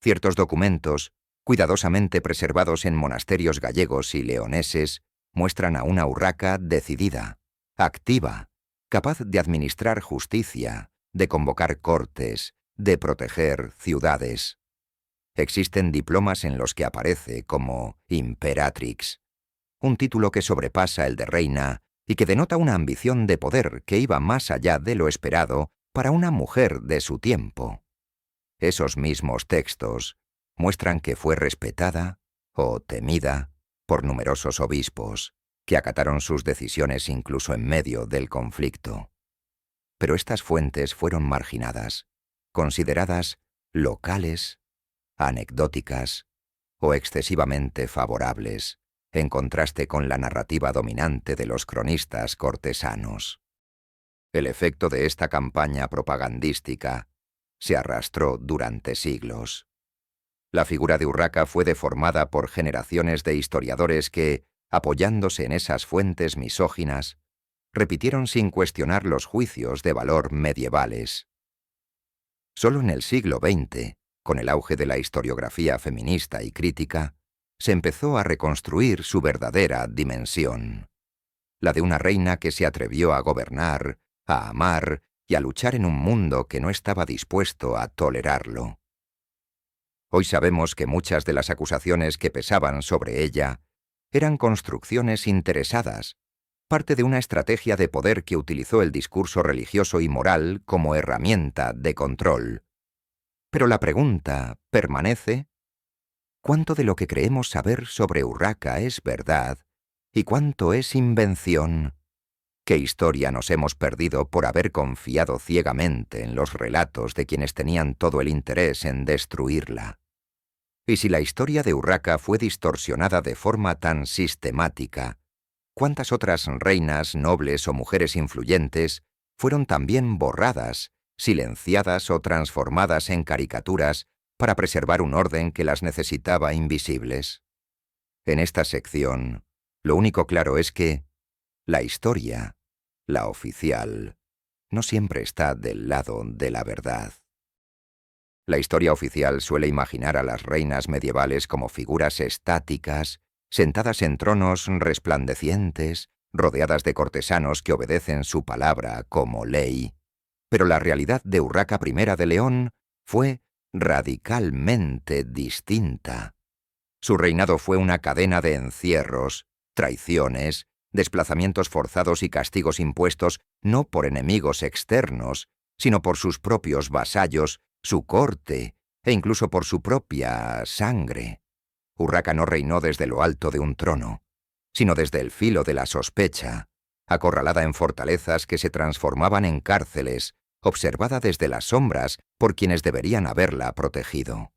Ciertos documentos, cuidadosamente preservados en monasterios gallegos y leoneses, muestran a una Urraca decidida, activa, capaz de administrar justicia, de convocar cortes, de proteger ciudades. Existen diplomas en los que aparece como Imperatrix, un título que sobrepasa el de reina y que denota una ambición de poder que iba más allá de lo esperado para una mujer de su tiempo. Esos mismos textos muestran que fue respetada o temida por numerosos obispos, que acataron sus decisiones incluso en medio del conflicto. Pero estas fuentes fueron marginadas, consideradas locales, anecdóticas o excesivamente favorables, en contraste con la narrativa dominante de los cronistas cortesanos. El efecto de esta campaña propagandística se arrastró durante siglos. La figura de Urraca fue deformada por generaciones de historiadores que, apoyándose en esas fuentes misóginas, repitieron sin cuestionar los juicios de valor medievales. Solo en el siglo XX, con el auge de la historiografía feminista y crítica, se empezó a reconstruir su verdadera dimensión, la de una reina que se atrevió a gobernar, a amar y a luchar en un mundo que no estaba dispuesto a tolerarlo. Hoy sabemos que muchas de las acusaciones que pesaban sobre ella eran construcciones interesadas, parte de una estrategia de poder que utilizó el discurso religioso y moral como herramienta de control. Pero la pregunta permanece: ¿cuánto de lo que creemos saber sobre Urraca es verdad y cuánto es invención? ¿Qué historia nos hemos perdido por haber confiado ciegamente en los relatos de quienes tenían todo el interés en destruirla? Y si la historia de Urraca fue distorsionada de forma tan sistemática, ¿cuántas otras reinas, nobles o mujeres influyentes fueron también borradas, silenciadas o transformadas en caricaturas para preservar un orden que las necesitaba invisibles? En esta sección, lo único claro es que la historia, la oficial, no siempre está del lado de la verdad. La historia oficial suele imaginar a las reinas medievales como figuras estáticas, sentadas en tronos resplandecientes, rodeadas de cortesanos que obedecen su palabra como ley. Pero la realidad de Urraca I de León fue radicalmente distinta. Su reinado fue una cadena de encierros, traiciones, desplazamientos forzados y castigos impuestos no por enemigos externos, sino por sus propios vasallos, su corte e incluso por su propia sangre. Urraca no reinó desde lo alto de un trono, sino desde el filo de la sospecha, acorralada en fortalezas que se transformaban en cárceles, observada desde las sombras por quienes deberían haberla protegido.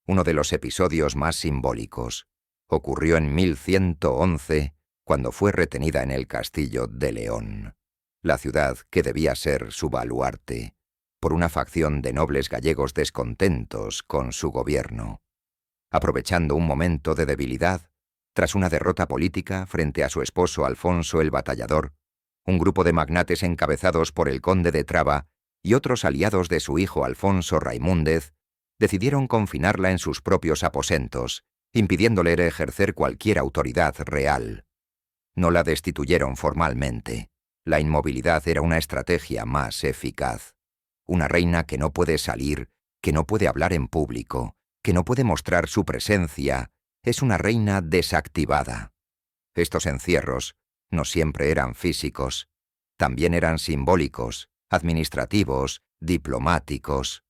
Uno de los episodios más simbólicos ocurrió en 1111, cuando fue retenida en el castillo de León, la ciudad que debía ser su baluarte, por una facción de nobles gallegos descontentos con su gobierno. Aprovechando un momento de debilidad, tras una derrota política frente a su esposo Alfonso el Batallador, un grupo de magnates encabezados por el conde de Traba y otros aliados de su hijo Alfonso Raimúndez decidieron confinarla en sus propios aposentos impidiéndole ejercer cualquier autoridad real. No la destituyeron formalmente. La inmovilidad era una estrategia más eficaz. Una reina que no puede salir, que no puede hablar en público, que no puede mostrar su presencia, es una reina desactivada. Estos encierros no siempre eran físicos, también eran simbólicos, administrativos, diplomáticos.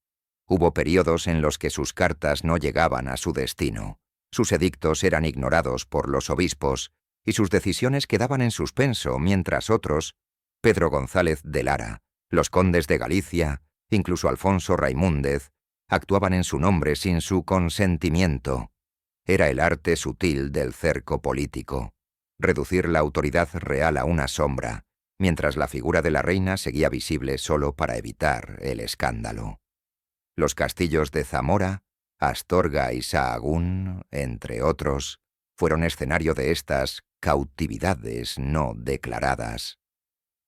Hubo períodos en los que sus cartas no llegaban a su destino. Sus edictos eran ignorados por los obispos y sus decisiones quedaban en suspenso, mientras otros, Pedro González de Lara, los condes de Galicia, incluso Alfonso Raimúndez, actuaban en su nombre sin su consentimiento. Era el arte sutil del cerco político, reducir la autoridad real a una sombra, mientras la figura de la reina seguía visible solo para evitar el escándalo. Los castillos de Zamora, Astorga y Sahagún, entre otros, fueron escenario de estas cautividades no declaradas.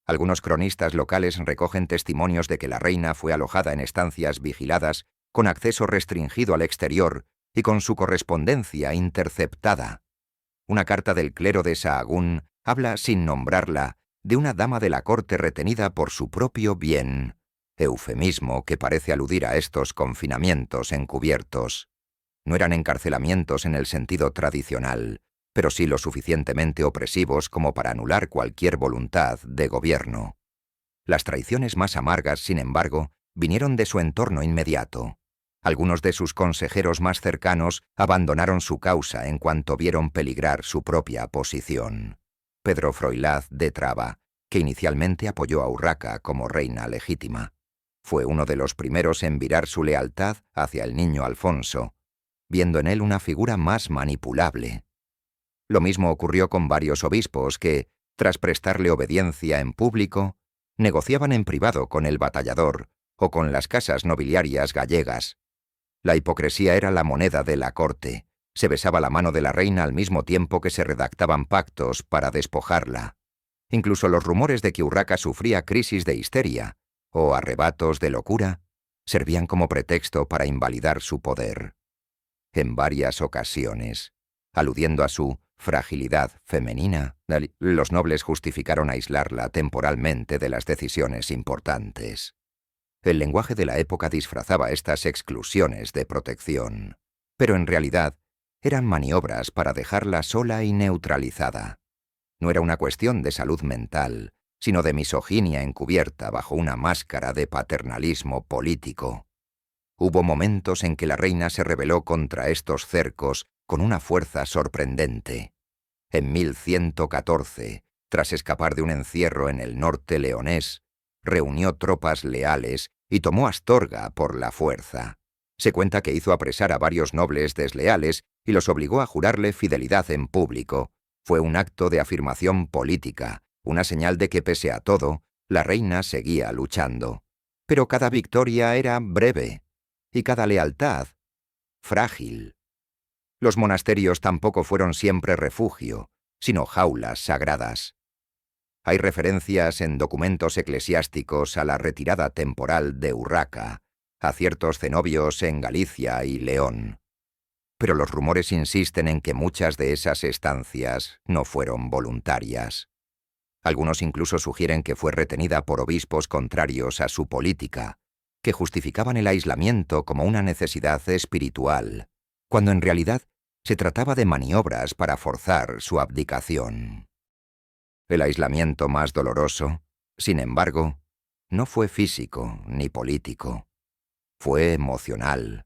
Algunos cronistas locales recogen testimonios de que la reina fue alojada en estancias vigiladas con acceso restringido al exterior y con su correspondencia interceptada. Una carta del clero de Sahagún habla, sin nombrarla, de una dama de la corte retenida por su propio bien, eufemismo que parece aludir a estos confinamientos encubiertos. No eran encarcelamientos en el sentido tradicional, pero sí lo suficientemente opresivos como para anular cualquier voluntad de gobierno. Las traiciones más amargas, sin embargo, vinieron de su entorno inmediato. Algunos de sus consejeros más cercanos abandonaron su causa en cuanto vieron peligrar su propia posición. Pedro Froilaz de Traba, que inicialmente apoyó a Urraca como reina legítima, fue uno de los primeros en virar su lealtad hacia el niño Alfonso, viendo en él una figura más manipulable. Lo mismo ocurrió con varios obispos que, tras prestarle obediencia en público, negociaban en privado con el batallador o con las casas nobiliarias gallegas. La hipocresía era la moneda de la corte. Se besaba la mano de la reina al mismo tiempo que se redactaban pactos para despojarla. Incluso los rumores de que Urraca sufría crisis de histeria o arrebatos de locura servían como pretexto para invalidar su poder. En varias ocasiones, aludiendo a su fragilidad femenina, los nobles justificaron aislarla temporalmente de las decisiones importantes. El lenguaje de la época disfrazaba estas exclusiones de protección, pero en realidad eran maniobras para dejarla sola y neutralizada. No era una cuestión de salud mental, sino de misoginia encubierta bajo una máscara de paternalismo político. Hubo momentos en que la reina se rebeló contra estos cercos con una fuerza sorprendente. En 1114, tras escapar de un encierro en el norte leonés, reunió tropas leales y tomó Astorga por la fuerza. Se cuenta que hizo apresar a varios nobles desleales y los obligó a jurarle fidelidad en público. Fue un acto de afirmación política, una señal de que pese a todo, la reina seguía luchando. Pero cada victoria era breve y cada lealtad frágil. Los monasterios tampoco fueron siempre refugio, sino jaulas sagradas. Hay referencias en documentos eclesiásticos a la retirada temporal de Urraca, a ciertos cenobios en Galicia y León. Pero los rumores insisten en que muchas de esas estancias no fueron voluntarias. Algunos incluso sugieren que fue retenida por obispos contrarios a su política, que justificaban el aislamiento como una necesidad espiritual, cuando en realidad se trataba de maniobras para forzar su abdicación. El aislamiento más doloroso, sin embargo, no fue físico ni político. Fue emocional.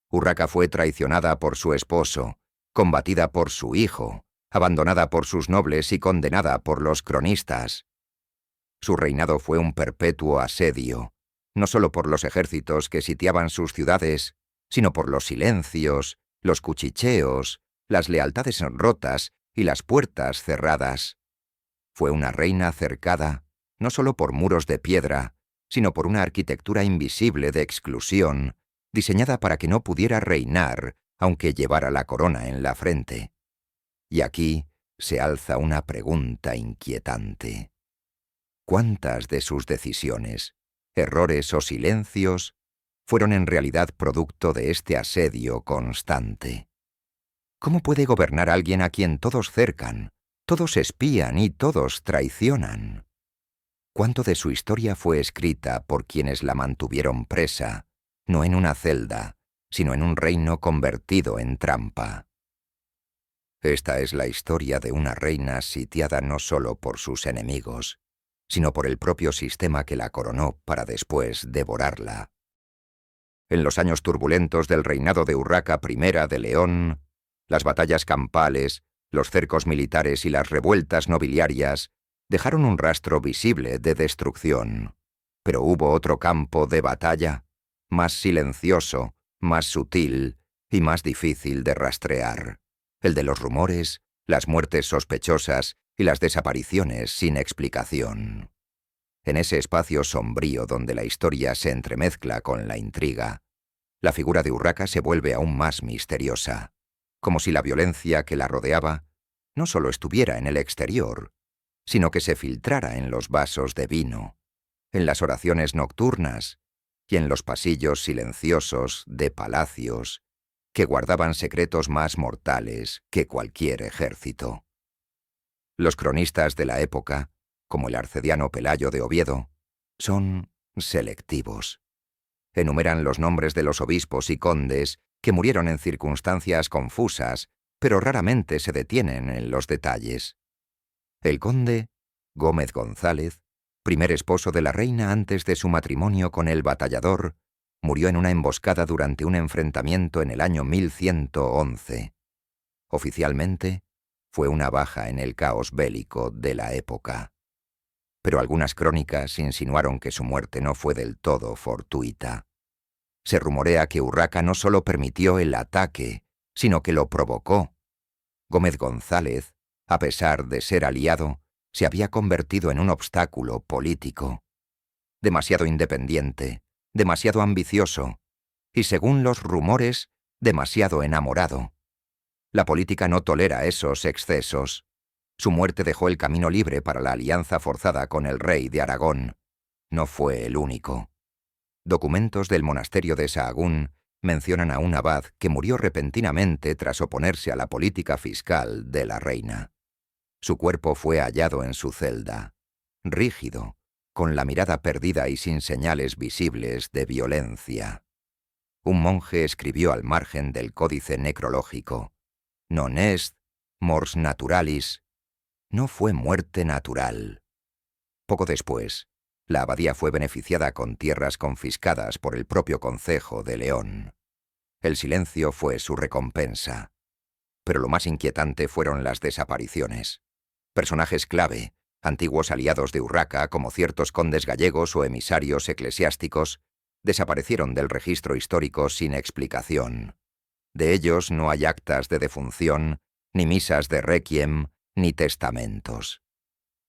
Urraca fue traicionada por su esposo, combatida por su hijo, abandonada por sus nobles y condenada por los cronistas. Su reinado fue un perpetuo asedio, no solo por los ejércitos que sitiaban sus ciudades, sino por los silencios, los cuchicheos, las lealtades rotas y las puertas cerradas. Fue una reina cercada, no solo por muros de piedra, sino por una arquitectura invisible de exclusión, diseñada para que no pudiera reinar, aunque llevara la corona en la frente. Y aquí se alza una pregunta inquietante. ¿Cuántas de sus decisiones, errores o silencios fueron en realidad producto de este asedio constante? ¿Cómo puede gobernar alguien a quien todos cercan, todos espían y todos traicionan? ¿Cuánto de su historia fue escrita por quienes la mantuvieron presa, no en una celda, sino en un reino convertido en trampa? Esta es la historia de una reina sitiada no solo por sus enemigos, sino por el propio sistema que la coronó para después devorarla. En los años turbulentos del reinado de Urraca I de León, las batallas campales, los cercos militares y las revueltas nobiliarias dejaron un rastro visible de destrucción. Pero hubo otro campo de batalla, más silencioso, más sutil y más difícil de rastrear, el de los rumores, las muertes sospechosas y las desapariciones sin explicación. En ese espacio sombrío donde la historia se entremezcla con la intriga, la figura de Urraca se vuelve aún más misteriosa, como si la violencia que la rodeaba no solo estuviera en el exterior, sino que se filtrara en los vasos de vino, en las oraciones nocturnas y en los pasillos silenciosos de palacios que guardaban secretos más mortales que cualquier ejército. Los cronistas de la época, como el arcediano Pelayo de Oviedo, son selectivos. Enumeran los nombres de los obispos y condes que murieron en circunstancias confusas, pero raramente se detienen en los detalles. El conde Gómez González, primer esposo de la reina antes de su matrimonio con el batallador, murió en una emboscada durante un enfrentamiento en el año 1111. Oficialmente, fue una baja en el caos bélico de la época. Pero algunas crónicas insinuaron que su muerte no fue del todo fortuita. Se rumorea que Urraca no solo permitió el ataque, sino que lo provocó. Gómez González, a pesar de ser aliado, se había convertido en un obstáculo político. Demasiado independiente, demasiado ambicioso y, según los rumores, demasiado enamorado. La política no tolera esos excesos. Su muerte dejó el camino libre para la alianza forzada con el rey de Aragón. No fue el único. Documentos del monasterio de Sahagún mencionan a un abad que murió repentinamente tras oponerse a la política fiscal de la reina. Su cuerpo fue hallado en su celda, rígido, con la mirada perdida y sin señales visibles de violencia. Un monje escribió al margen del códice necrológico: «Non est mors naturalis», no fue muerte natural. Poco después, la abadía fue beneficiada con tierras confiscadas por el propio concejo de León. El silencio fue su recompensa. Pero lo más inquietante fueron las desapariciones. Personajes clave, antiguos aliados de Urraca como ciertos condes gallegos o emisarios eclesiásticos, desaparecieron del registro histórico sin explicación. De ellos no hay actas de defunción, ni misas de requiem, ni testamentos.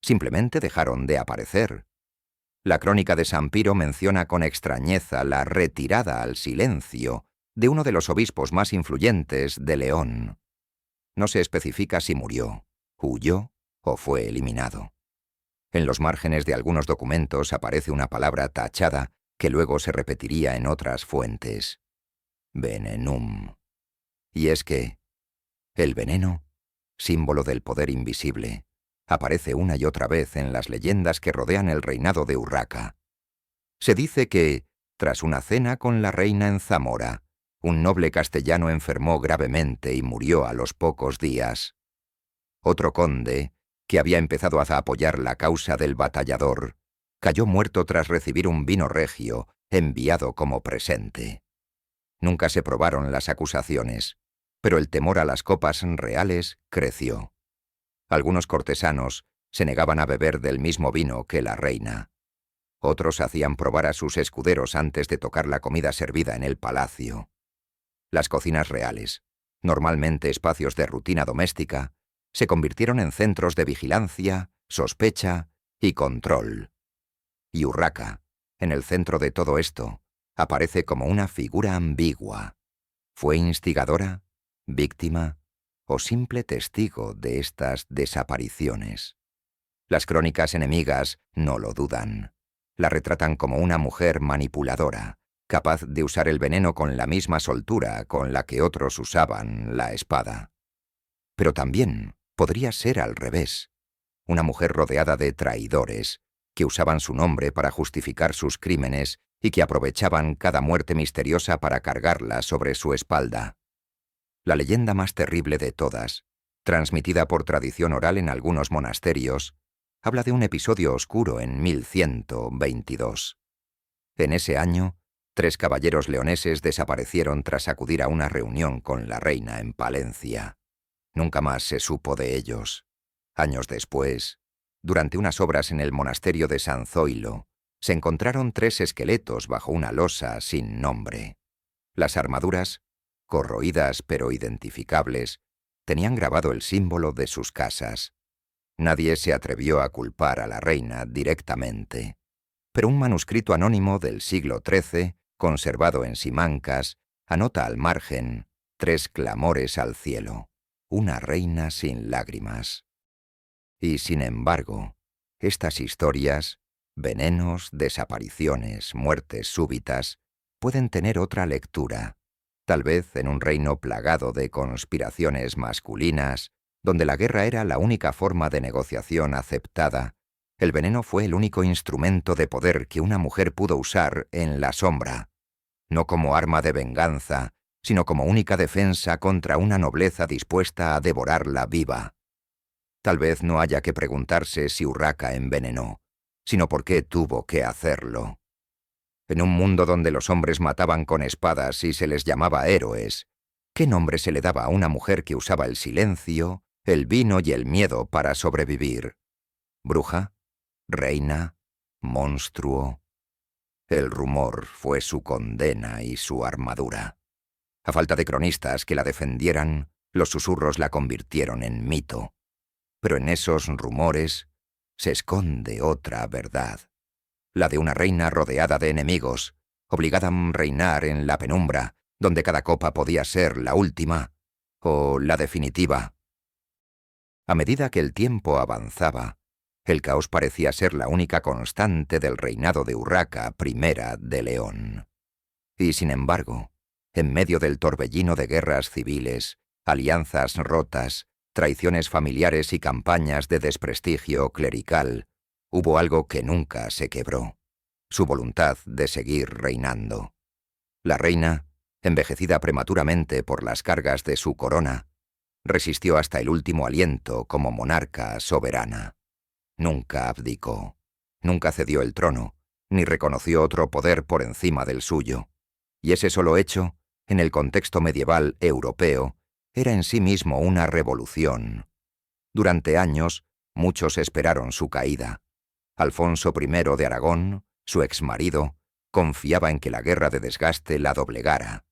Simplemente dejaron de aparecer. La crónica de San Piro menciona con extrañeza la retirada al silencio de uno de los obispos más influyentes de León. No se especifica si murió, huyó o fue eliminado. En los márgenes de algunos documentos aparece una palabra tachada que luego se repetiría en otras fuentes: venenum. Y es que el veneno, símbolo del poder invisible, aparece una y otra vez en las leyendas que rodean el reinado de Urraca. Se dice que, tras una cena con la reina en Zamora, un noble castellano enfermó gravemente y murió a los pocos días. Otro conde, que había empezado a apoyar la causa del batallador, cayó muerto tras recibir un vino regio enviado como presente. Nunca se probaron las acusaciones, pero el temor a las copas reales creció. Algunos cortesanos se negaban a beber del mismo vino que la reina. Otros hacían probar a sus escuderos antes de tocar la comida servida en el palacio. Las cocinas reales, normalmente espacios de rutina doméstica, se convirtieron en centros de vigilancia, sospecha y control. Y Urraca, en el centro de todo esto, aparece como una figura ambigua. ¿Fue instigadora, víctima o simple testigo de estas desapariciones? Las crónicas enemigas no lo dudan. La retratan como una mujer manipuladora, capaz de usar el veneno con la misma soltura con la que otros usaban la espada. Pero también podría ser al revés. Una mujer rodeada de traidores, que usaban su nombre para justificar sus crímenes y que aprovechaban cada muerte misteriosa para cargarla sobre su espalda. La leyenda más terrible de todas, transmitida por tradición oral en algunos monasterios, habla de un episodio oscuro en 1122. En ese año, 3 caballeros leoneses desaparecieron tras acudir a una reunión con la reina en Palencia. Nunca más se supo de ellos. Años después, durante unas obras en el monasterio de San Zoilo, se encontraron 3 esqueletos bajo una losa sin nombre. Las armaduras, corroídas pero identificables, tenían grabado el símbolo de sus casas. Nadie se atrevió a culpar a la reina directamente. Pero un manuscrito anónimo del siglo XIII, conservado en Simancas, anota al margen 3 clamores al cielo, una reina sin lágrimas. Y sin embargo, estas historias, venenos, desapariciones, muertes súbitas, pueden tener otra lectura, tal vez en un reino plagado de conspiraciones masculinas, donde la guerra era la única forma de negociación aceptada. El veneno fue el único instrumento de poder que una mujer pudo usar en la sombra, no como arma de venganza, sino como única defensa contra una nobleza dispuesta a devorarla viva. Tal vez no haya que preguntarse si Urraca envenenó, sino por qué tuvo que hacerlo. En un mundo donde los hombres mataban con espadas y se les llamaba héroes, ¿qué nombre se le daba a una mujer que usaba el silencio, el vino y el miedo para sobrevivir? ¿Bruja? ¿Reina? ¿Monstruo? El rumor fue su condena y su armadura. A falta de cronistas que la defendieran, los susurros la convirtieron en mito. Pero en esos rumores se esconde otra verdad, la de una reina rodeada de enemigos, obligada a reinar en la penumbra, donde cada copa podía ser la última o la definitiva. A medida que el tiempo avanzaba, el caos parecía ser la única constante del reinado de Urraca I de León. Y sin embargo, en medio del torbellino de guerras civiles, alianzas rotas, traiciones familiares y campañas de desprestigio clerical, hubo algo que nunca se quebró: su voluntad de seguir reinando. La reina, envejecida prematuramente por las cargas de su corona, resistió hasta el último aliento como monarca soberana. Nunca abdicó, nunca cedió el trono, ni reconoció otro poder por encima del suyo. Y ese solo hecho, en el contexto medieval europeo, era en sí mismo una revolución. Durante años, muchos esperaron su caída. Alfonso I de Aragón, su exmarido, confiaba en que la guerra de desgaste la doblegara.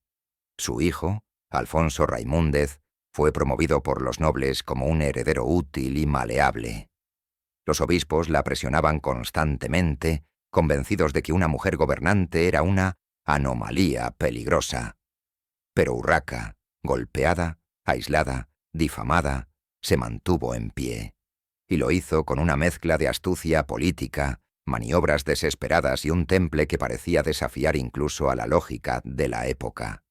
Su hijo, Alfonso Raimúndez, fue promovido por los nobles como un heredero útil y maleable. Los obispos la presionaban constantemente, convencidos de que una mujer gobernante era una anomalía peligrosa. Pero Urraca, golpeada, aislada, difamada, se mantuvo en pie. Y lo hizo con una mezcla de astucia política, maniobras desesperadas y un temple que parecía desafiar incluso a la lógica de la época.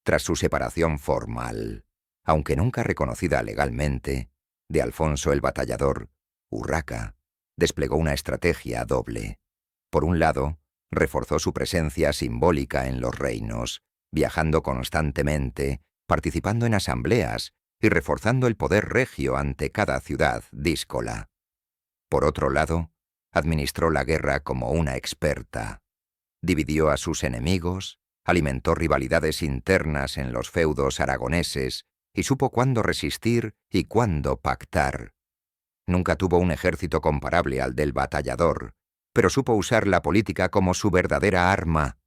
Tras su separación formal, aunque nunca reconocida legalmente, de Alfonso el Batallador, Urraca desplegó una estrategia doble. Por un lado, reforzó su presencia simbólica en los reinos, viajando constantemente, participando en asambleas y reforzando el poder regio ante cada ciudad díscola. Por otro lado, administró la guerra como una experta. Dividió a sus enemigos, alimentó rivalidades internas en los feudos aragoneses y supo cuándo resistir y cuándo pactar. Nunca tuvo un ejército comparable al del Batallador, pero supo usar la política como su verdadera arma.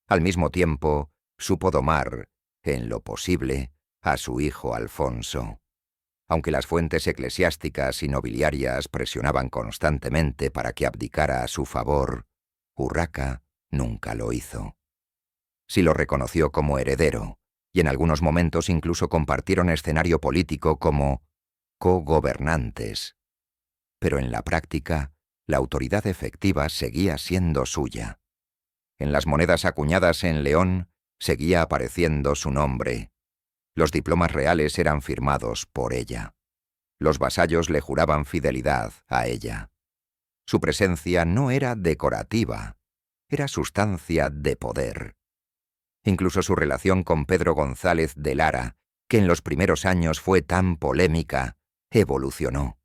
Al mismo tiempo, supo domar, en lo posible, a su hijo Alfonso. Aunque las fuentes eclesiásticas y nobiliarias presionaban constantemente para que abdicara a su favor, Urraca nunca lo hizo. Sí lo reconoció como heredero, y en algunos momentos incluso compartieron escenario político como cogobernantes. Pero en la práctica, la autoridad efectiva seguía siendo suya. En las monedas acuñadas en León seguía apareciendo su nombre. Los diplomas reales eran firmados por ella. Los vasallos le juraban fidelidad a ella. Su presencia no era decorativa, era sustancia de poder. Incluso su relación con Pedro González de Lara, que en los primeros años fue tan polémica, evolucionó.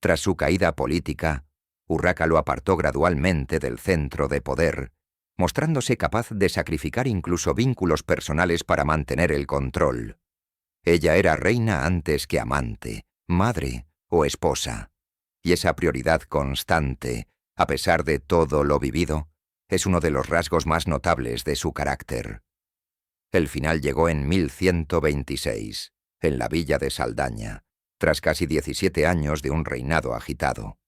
Tras su caída política, Urraca lo apartó gradualmente del centro de poder, mostrándose capaz de sacrificar incluso vínculos personales para mantener el control. Ella era reina antes que amante, madre o esposa, y esa prioridad constante, a pesar de todo lo vivido, es uno de los rasgos más notables de su carácter. El final llegó en 1126, en la villa de Saldaña, tras casi 17 años de un reinado agitado.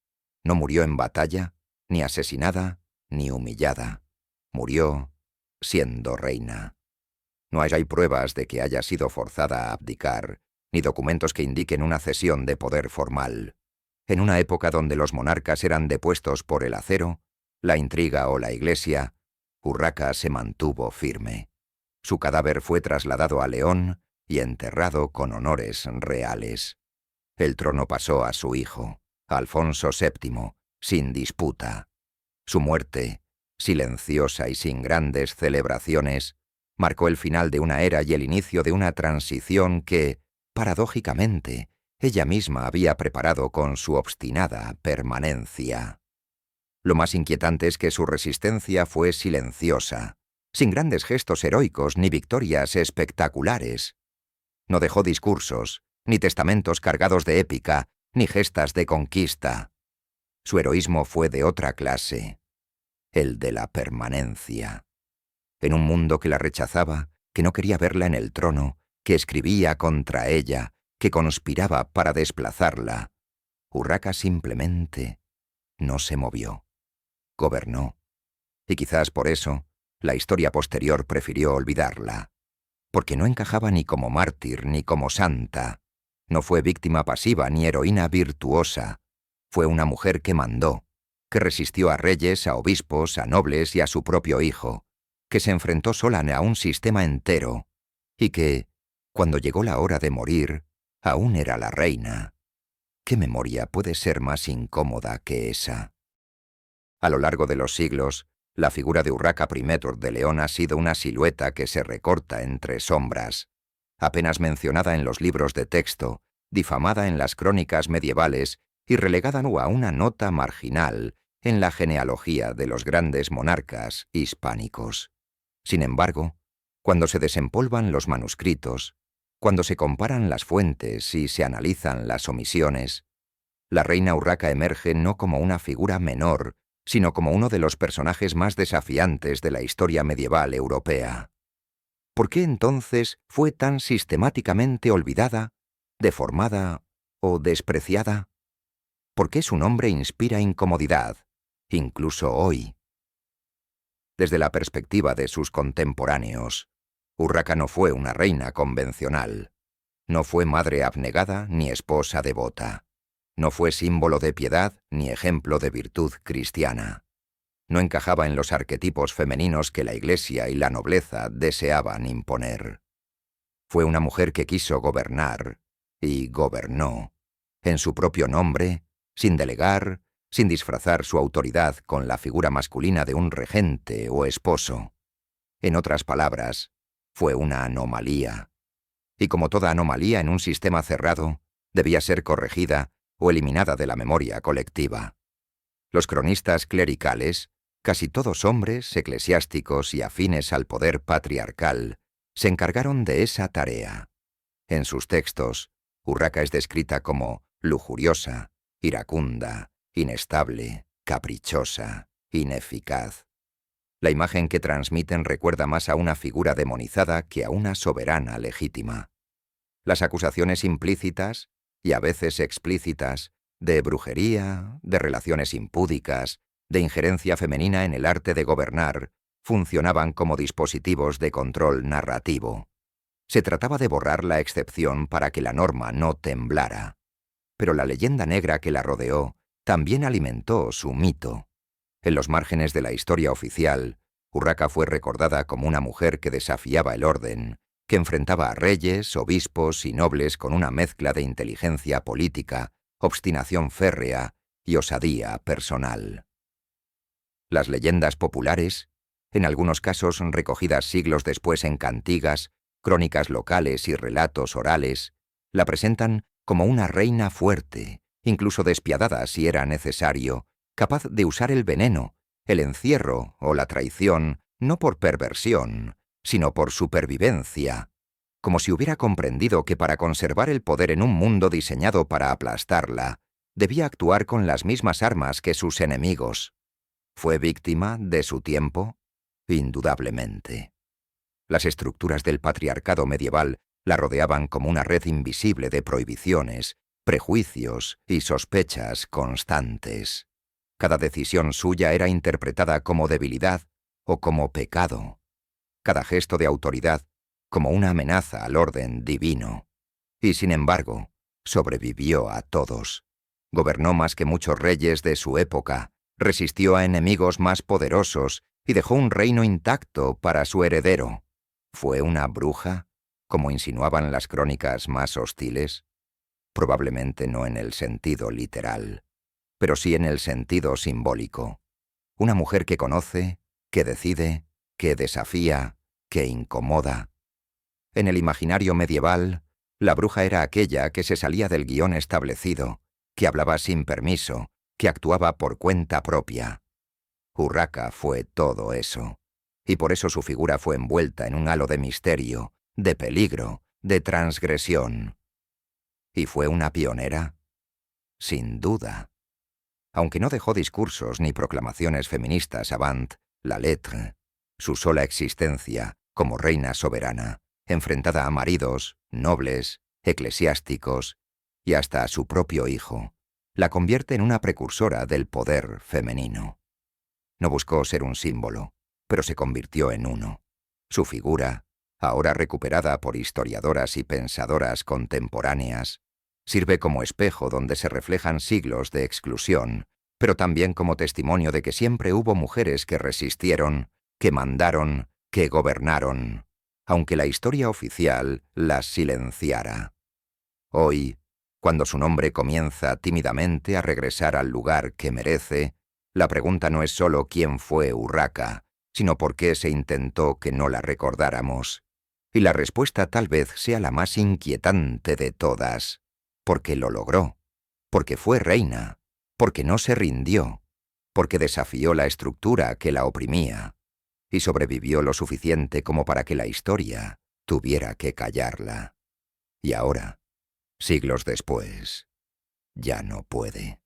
No murió en batalla, ni asesinada, ni humillada. Murió siendo reina. No hay pruebas de que haya sido forzada a abdicar, ni documentos que indiquen una cesión de poder formal. En una época donde los monarcas eran depuestos por el acero, la intriga o la iglesia, Urraca se mantuvo firme. Su cadáver fue trasladado a León y enterrado con honores reales. El trono pasó a su hijo, Alfonso VII, sin disputa. Su muerte, silenciosa y sin grandes celebraciones, marcó el final de una era y el inicio de una transición que, paradójicamente, ella misma había preparado con su obstinada permanencia. Lo más inquietante es que su resistencia fue silenciosa, sin grandes gestos heroicos ni victorias espectaculares. No dejó discursos, ni testamentos cargados de épica, ni gestas de conquista. Su heroísmo fue de otra clase, el de la permanencia. En un mundo que la rechazaba, que no quería verla en el trono, que escribía contra ella, que conspiraba para desplazarla, Urraca simplemente no se movió. Gobernó. Y quizás por eso, la historia posterior prefirió olvidarla. Porque no encajaba ni como mártir ni como santa. No fue víctima pasiva ni heroína virtuosa. Fue una mujer que mandó, que resistió a reyes, a obispos, a nobles y a su propio hijo, que se enfrentó sola a un sistema entero, y que, cuando llegó la hora de morir, aún era la reina. ¿Qué memoria puede ser más incómoda que esa? A lo largo de los siglos, la figura de Urraca I de León ha sido una silueta que se recorta entre sombras, apenas mencionada en los libros de texto, difamada en las crónicas medievales y relegada a una nota marginal en la genealogía de los grandes monarcas hispánicos. Sin embargo, cuando se desempolvan los manuscritos, cuando se comparan las fuentes y se analizan las omisiones, la reina Urraca emerge no como una figura menor, sino como uno de los personajes más desafiantes de la historia medieval europea. ¿Por qué entonces fue tan sistemáticamente olvidada, deformada o despreciada? ¿Por qué su nombre inspira incomodidad, incluso hoy? Desde la perspectiva de sus contemporáneos, Urraca no fue una reina convencional. No fue madre abnegada ni esposa devota. No fue símbolo de piedad ni ejemplo de virtud cristiana. No encajaba en los arquetipos femeninos que la Iglesia y la nobleza deseaban imponer. Fue una mujer que quiso gobernar, y gobernó, en su propio nombre, sin delegar, sin disfrazar su autoridad con la figura masculina de un regente o esposo. En otras palabras, fue una anomalía. Y como toda anomalía en un sistema cerrado, debía ser corregida o eliminada de la memoria colectiva. Los cronistas clericales, casi todos hombres, eclesiásticos y afines al poder patriarcal, se encargaron de esa tarea. En sus textos, Urraca es descrita como lujuriosa, iracunda, inestable, caprichosa, ineficaz. La imagen que transmiten recuerda más a una figura demonizada que a una soberana legítima. Las acusaciones implícitas, y a veces explícitas, de brujería, de relaciones impúdicas, de injerencia femenina en el arte de gobernar, funcionaban como dispositivos de control narrativo. Se trataba de borrar la excepción para que la norma no temblara. Pero la leyenda negra que la rodeó también alimentó su mito. En los márgenes de la historia oficial, Urraca fue recordada como una mujer que desafiaba el orden, que enfrentaba a reyes, obispos y nobles con una mezcla de inteligencia política, obstinación férrea y osadía personal. Las leyendas populares, en algunos casos recogidas siglos después en cantigas, crónicas locales y relatos orales, la presentan como una reina fuerte, incluso despiadada si era necesario, capaz de usar el veneno, el encierro o la traición, no por perversión, sino por supervivencia, como si hubiera comprendido que para conservar el poder en un mundo diseñado para aplastarla, debía actuar con las mismas armas que sus enemigos. ¿Fue víctima de su tiempo? Indudablemente. Las estructuras del patriarcado medieval la rodeaban como una red invisible de prohibiciones, prejuicios y sospechas constantes. Cada decisión suya era interpretada como debilidad o como pecado. Cada gesto de autoridad como una amenaza al orden divino. Y sin embargo, sobrevivió a todos. Gobernó más que muchos reyes de su época, resistió a enemigos más poderosos y dejó un reino intacto para su heredero. ¿Fue una bruja, como insinuaban las crónicas más hostiles? Probablemente no en el sentido literal, pero sí en el sentido simbólico. Una mujer que conoce, que decide, que desafía, que incomoda. En el imaginario medieval, la bruja era aquella que se salía del guión establecido, que hablaba sin permiso, que actuaba por cuenta propia. Urraca fue todo eso, y por eso su figura fue envuelta en un halo de misterio, de peligro, de transgresión. ¿Y fue una pionera? Sin duda. Aunque no dejó discursos ni proclamaciones feministas avant la lettre, su sola existencia, como reina soberana, enfrentada a maridos, nobles, eclesiásticos y hasta a su propio hijo, la convierte en una precursora del poder femenino. No buscó ser un símbolo, pero se convirtió en uno. Su figura, ahora recuperada por historiadoras y pensadoras contemporáneas, sirve como espejo donde se reflejan siglos de exclusión, pero también como testimonio de que siempre hubo mujeres que resistieron, que mandaron, que gobernaron, aunque la historia oficial las silenciara. Hoy, cuando su nombre comienza tímidamente a regresar al lugar que merece, la pregunta no es solo quién fue Urraca, sino por qué se intentó que no la recordáramos. Y la respuesta tal vez sea la más inquietante de todas, porque lo logró, porque fue reina, porque no se rindió, porque desafió la estructura que la oprimía, y sobrevivió lo suficiente como para que la historia tuviera que callarla. Y ahora, siglos después, ya no puede.